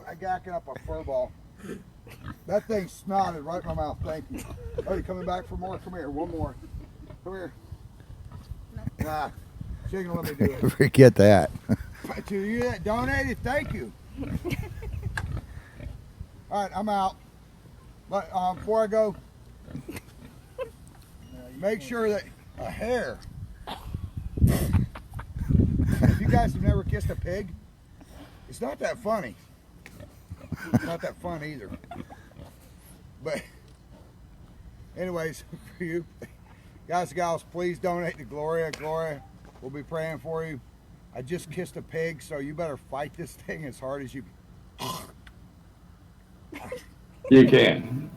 I gacking up a fur ball. That thing snotted right in my mouth. Thank you. Oh, you coming back for more? Come here. One more. Come here. Nah. She ain't going to let me do it. Forget that. To you that donated, thank you. All right, I'm out. But before I go, make sure that a hair. If you guys have never kissed a pig, it's not that funny. It's not that fun either. But anyways, for you guys and gals, please donate to Gloria. Gloria, we'll be praying for you. I just kissed a pig, so you better fight this thing as hard as you can.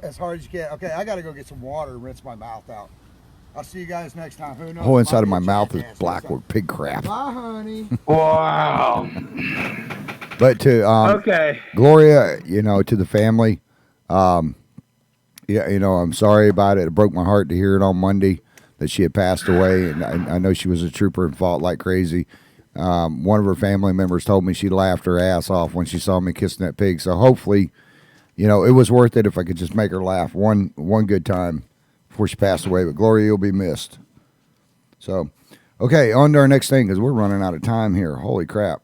as hard as you can. Okay, I gotta go get some water and rinse my mouth out. I'll see you guys next time. Who knows? The whole inside of Might my be a mouth is jackass black next time. with pig crap. Bye, honey. Wow. But to Okay. Gloria, you know, to the family, yeah, you know, I'm sorry about it. It broke my heart to hear it on Monday that she had passed away, and I know she was a trooper and fought like crazy. One of her family members told me she laughed her ass off when she saw me kissing that pig. So hopefully, you know, it was worth it if I could just make her laugh one good time before she passed away. But Gloria, you'll be missed. So, okay, on to our next thing because we're running out of time here. Holy crap.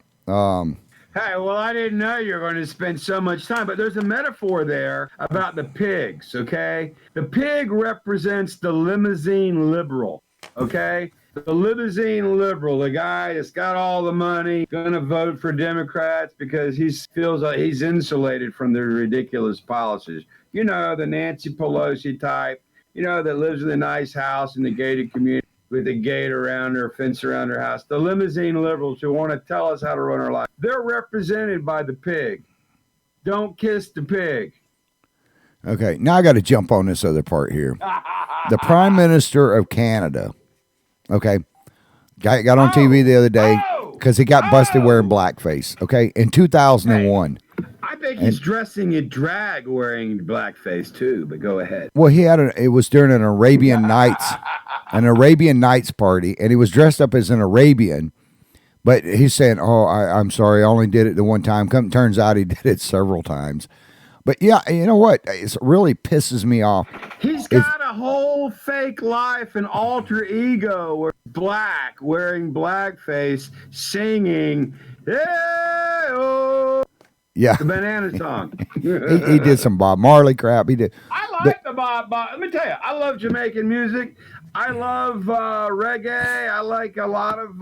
Hey, well, I didn't know you were going to spend so much time, but there's a metaphor there about the pigs, okay? The pig represents the limousine liberal, okay? The limousine liberal, the guy that's got all the money, going to vote for Democrats because he feels like he's insulated from their ridiculous policies. You know, the Nancy Pelosi type, you know, that lives in a nice house in the gated community with a gate around her, fence around her house. The limousine liberals who want to tell us how to run our life. They're represented by the pig. Don't kiss the pig. Okay, now I got to jump on this other part here. The Prime Minister of Canada, okay, got on TV the other day because he got busted wearing blackface. Okay, in 2001. I think he's dressing in drag wearing blackface too, but go ahead. Well, it was during an Arabian Nights party, and he was dressed up as an Arabian. But he's saying, "Oh, I'm sorry, I only did it the one time." Turns out he did it several times. But yeah, you know what? It really pisses me off. He's got a whole fake life and alter ego where black, wearing blackface, singing, "Hey, oh." Yeah, The Banana song. he did some Bob Marley crap. He did. I like the Bob. Let me tell you, I love Jamaican music. I love reggae. I like a lot of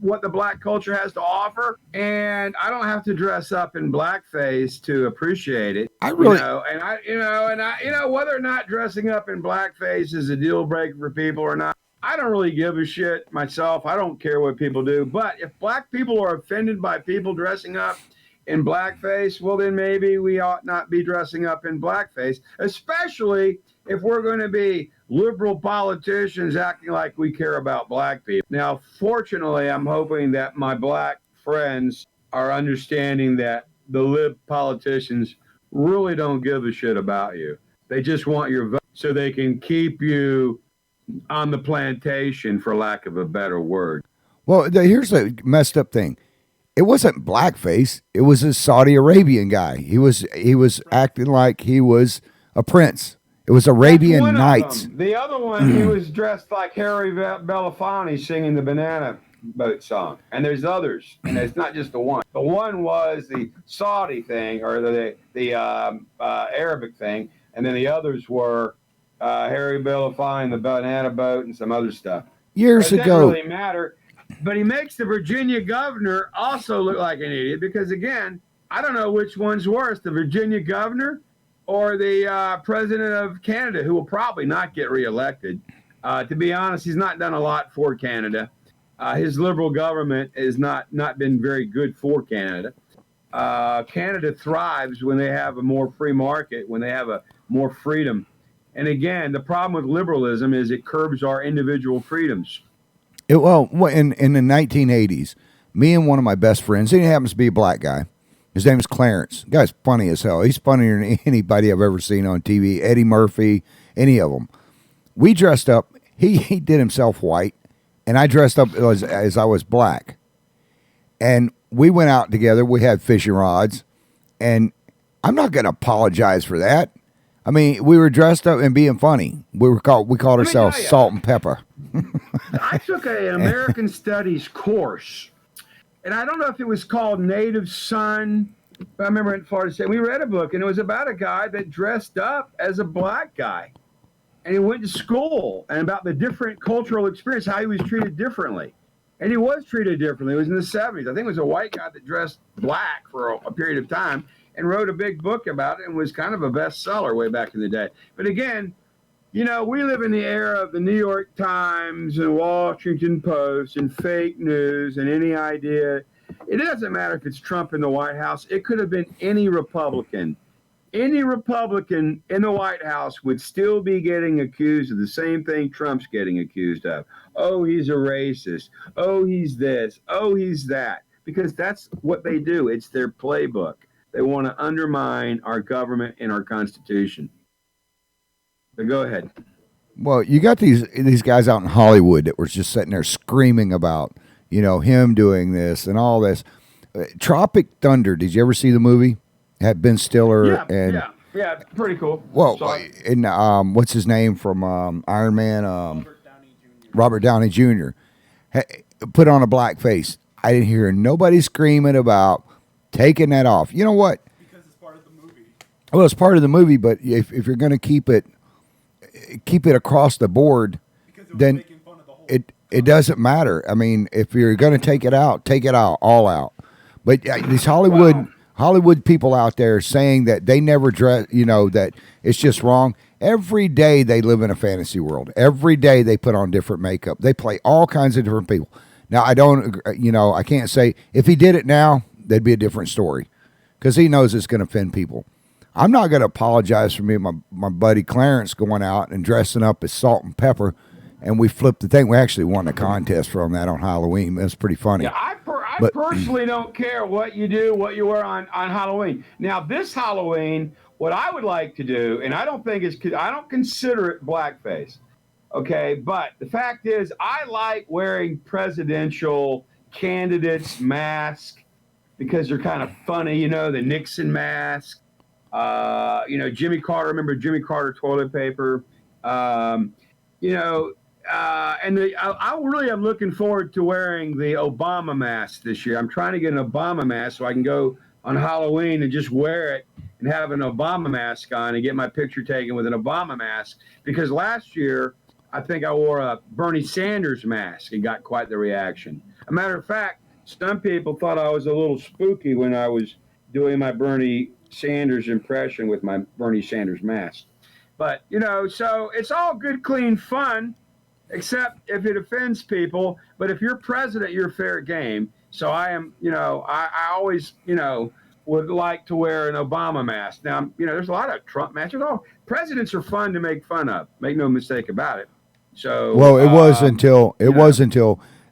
what the black culture has to offer, and I don't have to dress up in blackface to appreciate it. I really, whether or not dressing up in blackface is a deal breaker for people or not, I don't really give a shit myself. I don't care what people do. But if black people are offended by people dressing up in blackface, well, then maybe we ought not be dressing up in blackface, especially if we're going to be liberal politicians acting like we care about black people. Now, fortunately, I'm hoping that my black friends are understanding that the lib politicians really don't give a shit about you. They just want your vote so they can keep you on the plantation, for lack of a better word. well, here's the messed up thing. It wasn't blackface. It was a Saudi Arabian guy. He was acting like he was a prince. It was Arabian Nights. The other one, he was dressed like Harry Belafonte singing the Banana Boat song. And there's others, and it's not just the one. The one was the Saudi thing, or the Arabic thing, and then the others were Harry Belafonte and the Banana Boat and some other stuff. Years It ago. doesn't really matter. But he makes the Virginia governor also look like an idiot because, again, I don't know which one's worse, the Virginia governor or the president of Canada, who will probably not get reelected. To be honest, he's not done a lot for Canada. His liberal government has not been very good for Canada. Canada thrives when they have a more free market, when they have a more freedom. And again, the problem with liberalism is it curbs our individual freedoms. In the 1980s, me and one of my best friends, and he happens to be a black guy. His name is Clarence. The guy's funny as hell. He's funnier than anybody I've ever seen on TV. Eddie Murphy, any of them. We dressed up. He did himself white, and I dressed up as I was black. And we went out together. We had fishing rods, and I'm not going to apologize for that. I mean, we were dressed up and being funny. We called ourselves Salt and Pepper. I took an American Studies course, and I don't know if it was called Native Son. But I remember in Florida State, we read a book, and it was about a guy that dressed up as a black guy. And he went to school, and about the different cultural experience, how he was treated differently. And he was treated differently. It was in the 70s. I think it was a white guy that dressed black for a period of time and wrote a big book about it and was kind of a bestseller way back in the day. But again, you know, we live in the era of the New York Times and Washington Post and fake news and any idea. It doesn't matter if it's Trump in the White House. It could have been any Republican. Any Republican in the White House would still be getting accused of the same thing Trump's getting accused of. Oh, he's a racist. Oh, he's this. Oh, he's that. Because that's what they do. It's their playbook. They want to undermine our government and our Constitution. But go ahead. Well, you got these guys out in Hollywood that were just sitting there screaming about, you know, him doing this and all this. Tropic Thunder. Did you ever see the movie? Had Ben Stiller Yeah, pretty cool. Well, and what's his name from Iron Man? Robert Downey Jr. Put on a black face. I didn't hear nobody screaming about taking that off. You know what? Because it's part of the movie. Well, it's part of the movie, but if you're going to keep it across the board, then it doesn't matter. I mean, if you're going to take it out all out. But these Hollywood people out there saying that they never dress, you know, that it's just wrong. Every day they live in a fantasy world. Every day they put on different makeup. They play all kinds of different people. Now, I can't say if he did it now, that'd be a different story because he knows it's going to offend people. I'm not going to apologize for me and my buddy Clarence going out and dressing up as Salt and Pepper and we flipped the thing. We actually won a contest from that on Halloween. That's pretty funny. Yeah, I But- personally don't care what you do, what you wear on Halloween. Now, this Halloween, what I would like to do, and I don't consider it blackface, okay? But the fact is, I like wearing presidential candidates' masks because they're kind of funny, the Nixon mask. Jimmy Carter, remember Jimmy Carter toilet paper? I really am looking forward to wearing the Obama mask this year. I'm trying to get an Obama mask so I can go on Halloween and just wear it and have an Obama mask on and get my picture taken with an Obama mask. Because last year, I think I wore a Bernie Sanders mask and got quite the reaction. A matter of fact, some people thought I was a little spooky when I was doing my Bernie Sanders impression with my Bernie Sanders mask. But, so it's all good, clean fun, except if it offends people. But if you're president, you're fair game. So I am, I always, would like to wear an Obama mask. Now, there's a lot of Trump masks. Presidents are fun to make fun of. Make no mistake about it. So, well, it was until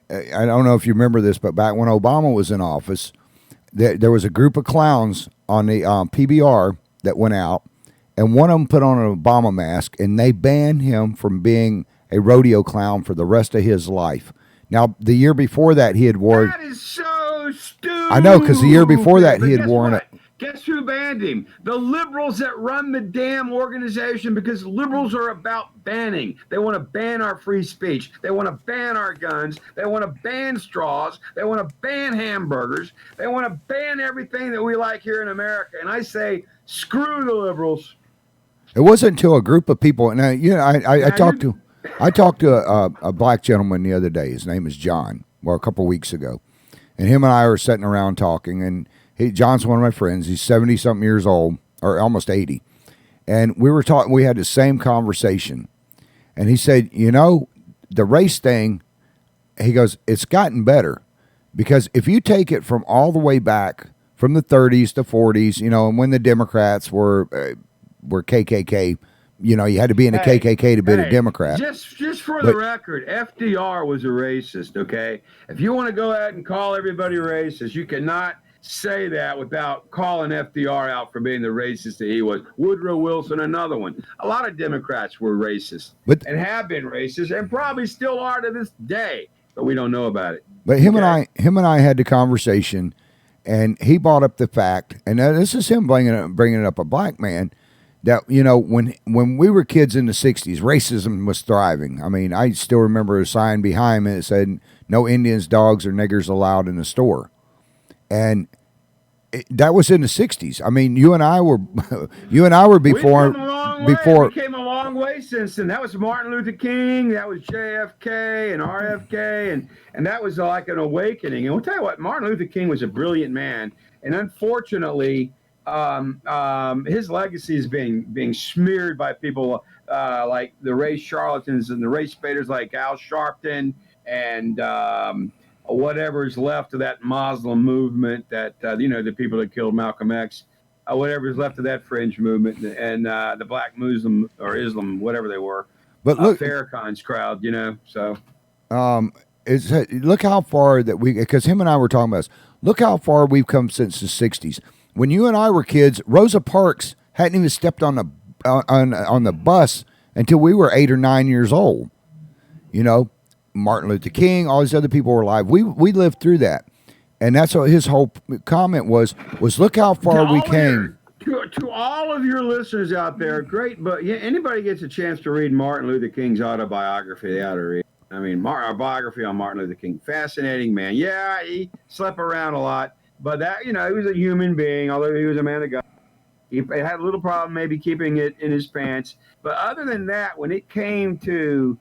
I don't know if you remember this, but back when Obama was in office, there was a group of clowns on the PBR that went out, and one of them put on an Obama mask, and they banned him from being a rodeo clown for the rest of his life. Now, the year before that, he had worn. That is so stupid. I know, because the year before that, he had worn it. Guess who banned him? The liberals that run the damn organization, because liberals are about banning. They want to ban our free speech. They want to ban our guns. They want to ban straws. They want to ban hamburgers. They want to ban everything that we like here in America. And I say, screw the liberals. It wasn't until a group of people, and I talked to a black gentleman the other day. His name is John. Well, a couple of weeks ago, and him and I were sitting around talking, and John's one of my friends. He's 70-something years old, or almost 80. And we were talking, we had the same conversation. And he said, the race thing, he goes, it's gotten better. Because if you take it from all the way back, from the 30s to 40s, and when the Democrats were KKK, you had to be in the KKK to be a Democrat. Just for the record, FDR was a racist, okay? If you want to go ahead and call everybody racist, you cannot say that without calling FDR out for being the racist that he was. Woodrow Wilson, another one. A lot of Democrats were racist and have been racist and probably still are to this day, but we don't know about it. But him and I had the conversation, and he brought up the fact, and this is him bringing up a black man, that when we were kids in the 60s, racism was thriving. I mean, I still remember a sign behind me that said, "No Indians, dogs, or niggers allowed in the store." And that was in the 60s. I mean, you and I were before. We came a long way since then. That was Martin Luther King. That was JFK and RFK, and that was like an awakening. And we'll tell you what, Martin Luther King was a brilliant man, and unfortunately, his legacy is being smeared by people like the race charlatans and the race baiters like Al Sharpton and whatever's left of that Muslim movement, that the people that killed Malcolm X, whatever's left of that fringe movement, and the black Muslim or Islam, whatever they were. But look, Farrakhan's crowd, So, look how far that because him and I were talking about this. Look how far we've come since the 60s. When you and I were kids, Rosa Parks hadn't even stepped on the bus until we were 8 or 9 years old. Martin Luther King, all these other people were alive. We lived through that, and that's what his whole comment was look how far we came. To all of your listeners out there, great book. Anybody gets a chance to read Martin Luther King's autobiography, they ought to read. I mean, our biography on Martin Luther King, fascinating man. Yeah, he slept around a lot, but that he was a human being. Although he was a man of God, he had a little problem maybe keeping it in his pants. But other than that, when it came to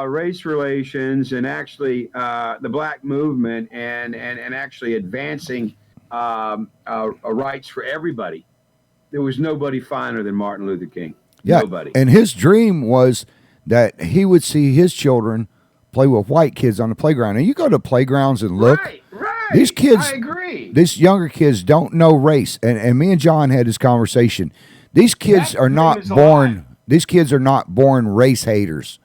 race relations and actually the black movement and actually advancing rights for everybody, there was nobody finer than Martin Luther King. Yeah, nobody. And his dream was that he would see his children play with white kids on the playground. And you go to playgrounds and look. Right. These kids, I agree. These younger kids don't know race. And me and John had this conversation. These kids are not born. These kids are not born race haters.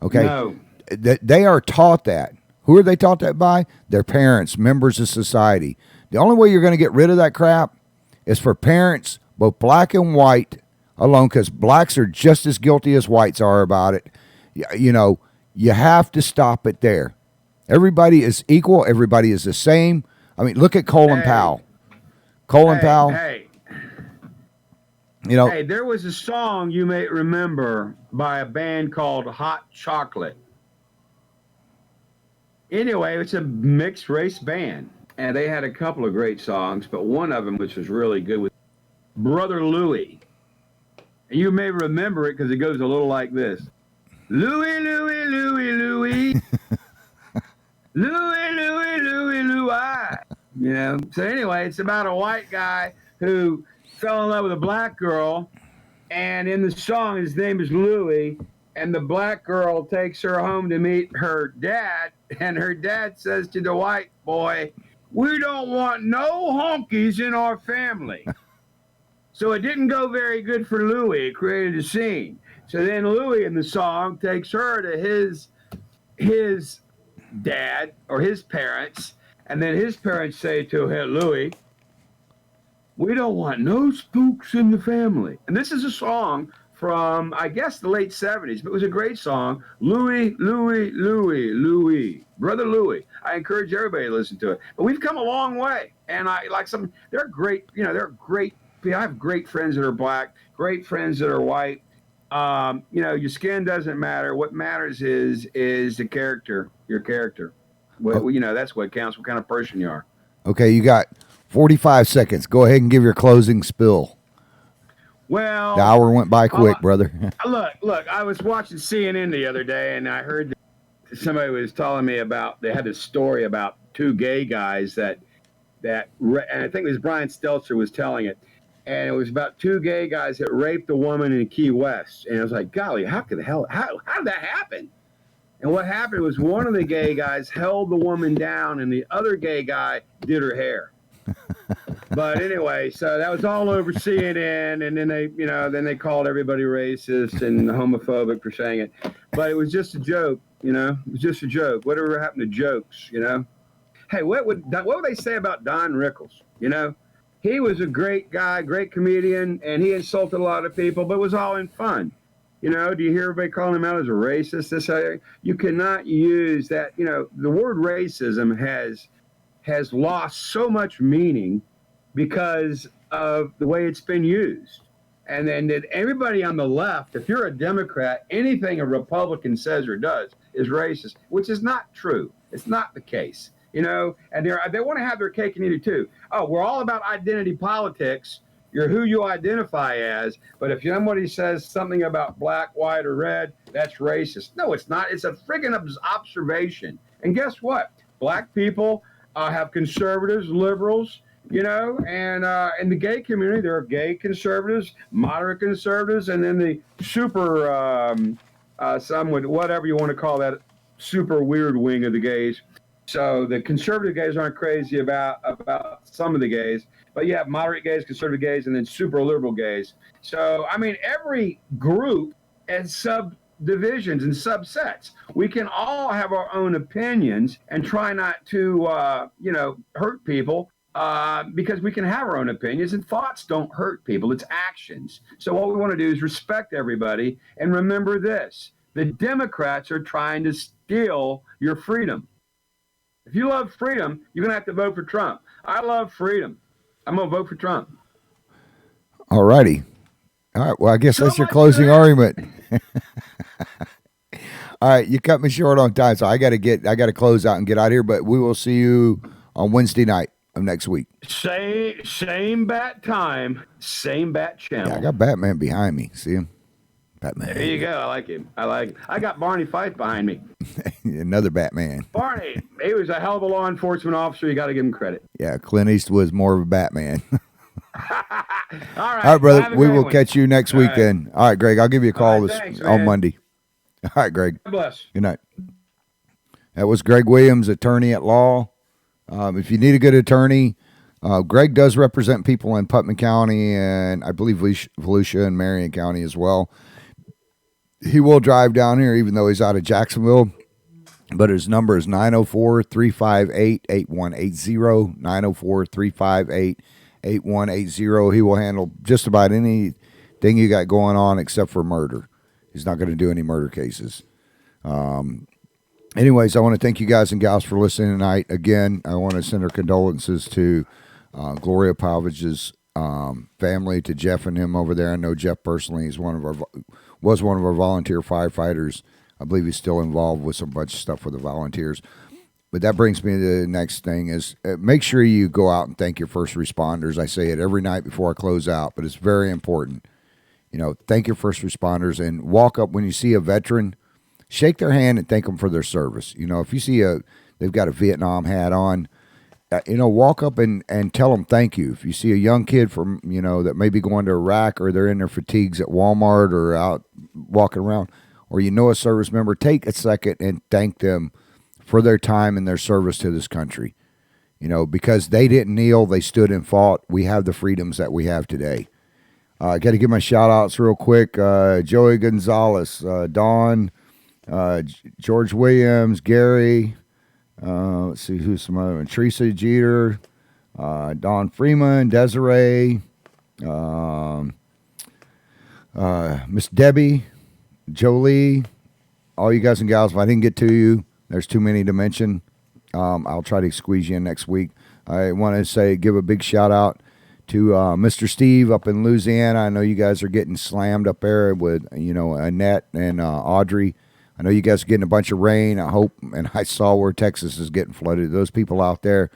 Okay, No. they are taught that. Who are they taught that by? Their parents, members of society. The only way you're going to get rid of that crap is for parents, both black and white, alone, because blacks are just as guilty as whites are about it. You know, you have to stop it there. Everybody is equal. Everybody is the same. I mean, look at Colin Powell. Colin Powell. Hey, you know, hey, there was a song you may remember by a band called Hot Chocolate. Anyway, it's a mixed race band, and they had a couple of great songs, but one of them, which was really good, was Brother Louie. And you may remember it because it goes a little like this. Louie, Louie, Louie, Louie. Louie, Louie, Louie, Louie. You know, so anyway, it's about a white guy who fell in love with a black girl, and in the song, his name is Louie, and the black girl takes her home to meet her dad, and her dad says to the white boy, "We don't want no honkies in our family." So it didn't go very good for Louie. It created a scene. So then Louie in the song takes her to his dad or his parents, and then his parents say to Louie, "We don't want no spooks in the family." And this is a song from, I guess, the late 70s, but it was a great song. Louie, Louie, Louie, Louie. Brother Louie. I encourage everybody to listen to it. But we've come a long way. And I like some, they're great, you know, they're great. I have great friends that are black, great friends that are white. You know, your skin doesn't matter. What matters is the character, your character. Well, you know, that's what counts, what kind of person you are. Okay, you got 45 seconds. Go ahead and give your closing spill. Well, the hour went by quick, brother. Look, I was watching CNN the other day, and I heard that somebody was telling me about, they had a story about two gay guys that, and I think it was Brian Stelter was telling it, and it was about two gay guys that raped a woman in Key West. And I was like, golly, how did that happen? And what happened was one of the gay guys held the woman down, and the other gay guy did her hair. But anyway, so that was all over CNN, and then they called everybody racist and homophobic for saying it. But it was just a joke, you know. It was just a joke. Whatever happened to jokes, you know? Hey, what would they say about Don Rickles? You know, he was a great guy, great comedian, and he insulted a lot of people, but it was all in fun. You know, do you hear everybody calling him out as a racist? You cannot use that. You know, the word racism has lost so much meaning because of the way it's been used. And then that everybody on the left, if you're a Democrat, anything a Republican says or does is racist, which is not true. It's not the case, you know, and they want to have their cake and eat it too. Oh, we're all about identity politics. You're who you identify as, but if somebody says something about black, white, or red, that's racist. No, it's not. It's a friggin' observation. And guess what? Black people have conservatives, liberals, you know, and in the gay community, there are gay conservatives, moderate conservatives, and then the super, some would, whatever you want to call that, super weird wing of the gays. So the conservative gays aren't crazy about some of the gays, but you have moderate gays, conservative gays, and then super liberal gays. So, I mean, every group has subdivisions and subsets. We can all have our own opinions and try not to, hurt people. Because we can have our own opinions, and thoughts don't hurt people. It's actions. So what we want to do is respect everybody and remember this. The Democrats are trying to steal your freedom. If you love freedom, you're going to have to vote for Trump. I love freedom. I'm going to vote for Trump. All righty. All right. Well, I guess that's your closing argument. All right. You cut me short on time, so I got to close out and get out of here, but we will see you on Wednesday night of next week. Same bat time, same bat channel. Yeah, I got Batman behind me. See him? Batman. There you go. I like him. I got Barney Fife behind me. Another Batman. Barney, he was a hell of a law enforcement officer. You got to give him credit. Yeah, Clint Eastwood was more of a Batman. All right, brother. We will catch you next week then. All right, Greg. I'll give you a call on Monday. All right, Greg. God bless. Good night. That was Greg Williams, attorney at law. If you need a good attorney, Greg does represent people in Putnam County and I believe Volusia and Marion County as well. he will drive down here, even though he's out of Jacksonville. But his number is 904-358-8180, 904-358-8180. He will handle just about anything you got going on except for murder. He's not going to do any murder cases. Anyways, I want to thank you guys and gals for listening tonight. Again, I want to send our condolences to Gloria Pavich's family, to Jeff and him over there. I know Jeff personally. He's was one of our volunteer firefighters. I believe he's still involved with some bunch of stuff with the volunteers. But that brings me to the next thing is make sure you go out and thank your first responders. I say it every night before I close out, but it's very important. You know, thank your first responders and walk up when you see a veteran, shake their hand and thank them for their service. You know, if you see they've got a Vietnam hat on, walk up and tell them thank you. If you see a young kid from, that may be going to Iraq or they're in their fatigues at Walmart or out walking around, or a service member, take a second and thank them for their time and their service to this country. Because they didn't kneel, they stood and fought. We have the freedoms that we have today. I got to give my shout outs real quick. Joey Gonzalez, Dawn, George Williams, Gary, let's see who's some other one. Teresa Jeter, Don Freeman, Desiree, Miss Debbie, Jolie, all you guys and gals. If I didn't get to you, there's too many to mention. I'll try to squeeze you in next week. I want to give a big shout out to Mr. Steve up in Louisiana. I know you guys are getting slammed up there with, Annette and Audrey. I know you guys are getting a bunch of rain. I hope, and I saw where Texas is getting flooded. Those people out there,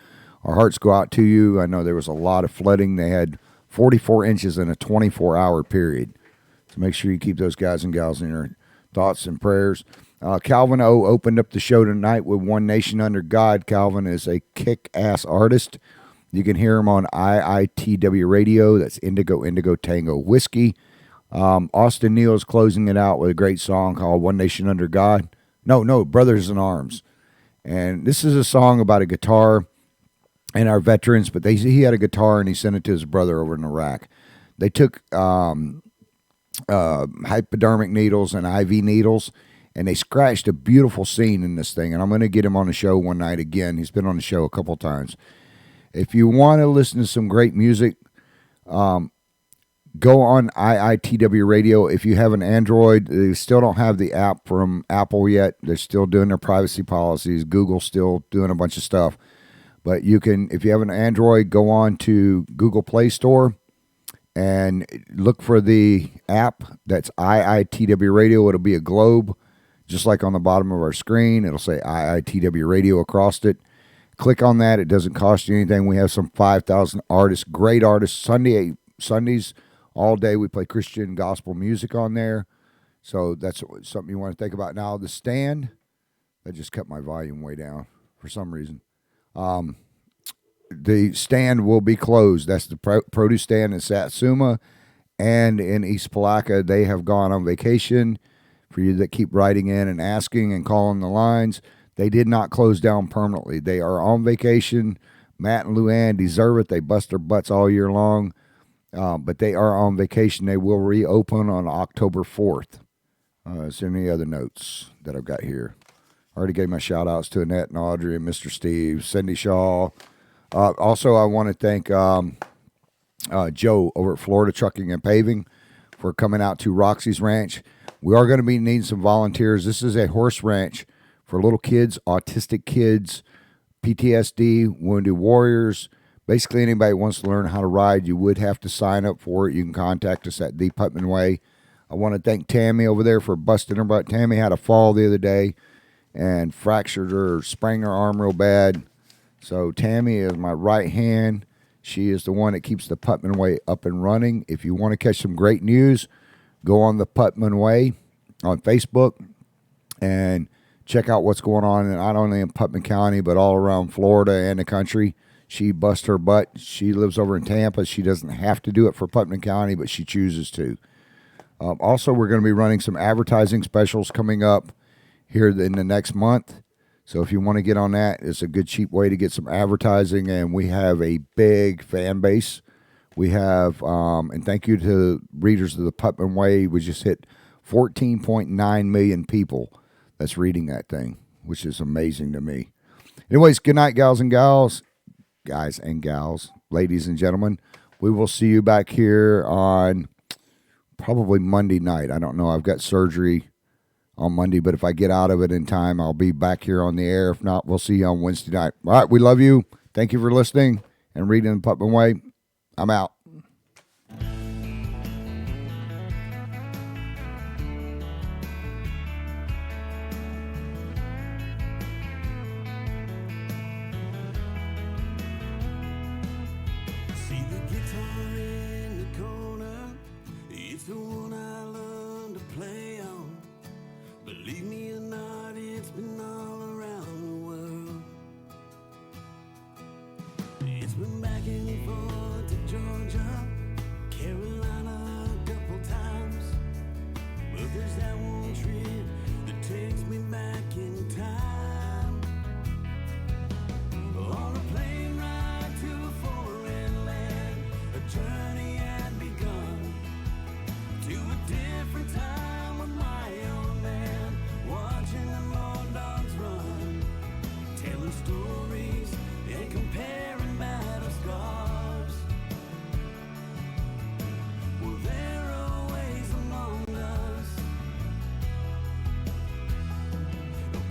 our hearts go out to you. I know there was a lot of flooding. They had 44 inches in a 24-hour period. So make sure you keep those guys and gals in your thoughts and prayers. Calvin O opened up the show tonight with One Nation Under God. Calvin is a kick-ass artist. You can hear him on IITW Radio. That's Indigo Tango Whiskey. Austin Neal is closing it out with a great song called One Nation Under God. No, Brothers in Arms. And this is a song about a guitar and our veterans, but he had a guitar and he sent it to his brother over in Iraq. They took hypodermic needles and IV needles, and they scratched a beautiful scene in this thing. And I'm going to get him on the show one night again. He's been on the show a couple times. If you want to listen to some great music, go on IITW Radio. If you have an Android, they still don't have the app from Apple yet. They're still doing their privacy policies. Google's still doing a bunch of stuff. But you can, if you have an Android, go on to Google Play Store and look for the app that's IITW Radio. It'll be a globe, just like on the bottom of our screen. It'll say IITW Radio across it. Click on that. It doesn't cost you anything. We have some 5,000 artists, great artists. Sundays, all day, we play Christian gospel music on there. So that's something you want to think about. Now, the stand, I just cut my volume way down for some reason. The stand will be closed. That's the produce stand in Satsuma and in East Palatka. They have gone on vacation. For you that keep writing in and asking and calling the lines, they did not close down permanently. They are on vacation. Matt and Luann deserve it. They bust their butts all year long. But they are on vacation. They will reopen on October 4th. Is there any other notes that I've got here? I already gave my shout-outs to Annette and Audrey and Mr. Steve, Cindy Shaw. Also, I want to thank Joe over at Florida Trucking and Paving for coming out to Roxy's Ranch. We are going to be needing some volunteers. This is a horse ranch for little kids, autistic kids, PTSD, wounded warriors. Basically, anybody who wants to learn how to ride, you would have to sign up for it. You can contact us at The Putman Way. I want to thank Tammy over there for busting her butt. Tammy had a fall the other day and fractured her, sprained her arm real bad. So Tammy is my right hand. She is the one that keeps the Putman Way up and running. If you want to catch some great news, go on the Putman Way on Facebook and check out what's going on, not only in Putman County, but all around Florida and the country. She busts her butt. She lives over in Tampa. She doesn't have to do it for Putman County, but she chooses to. Also, we're going to be running some advertising specials coming up here in the next month. So if you want to get on that, it's a good, cheap way to get some advertising. And we have a big fan base. We have, and thank you to readers of the Putman Way. We just hit 14.9 million people that's reading that thing, which is amazing to me. Anyways, good night, guys and gals, ladies and gentlemen. We will see you back here on probably Monday night. I don't know. I've got surgery on Monday, but if I get out of it in time, I'll be back here on the air. If not, we'll see you on Wednesday night. All right, we love you. Thank you for listening and reading the Putman Way. I'm out. See the guitar in the corner, it's the one I learned to play on. Believe me or not, it's been all around the world. It's been back and forth to Georgia, Carolina a couple times. But there's that one trip that takes me back in time. On a plane ride to a foreign land, a journey had begun to a different time with my old man, watching the old dogs run, telling stories and comparing battle scars. Well, they're always among us,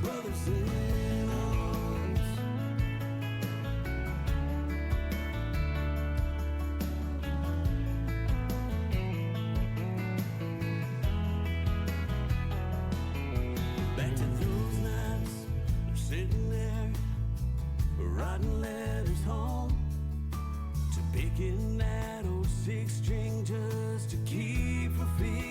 brothers in arms. Back to those nights, I'm sitting there, writing letters home, to picking that old 6-string just to keep from feeling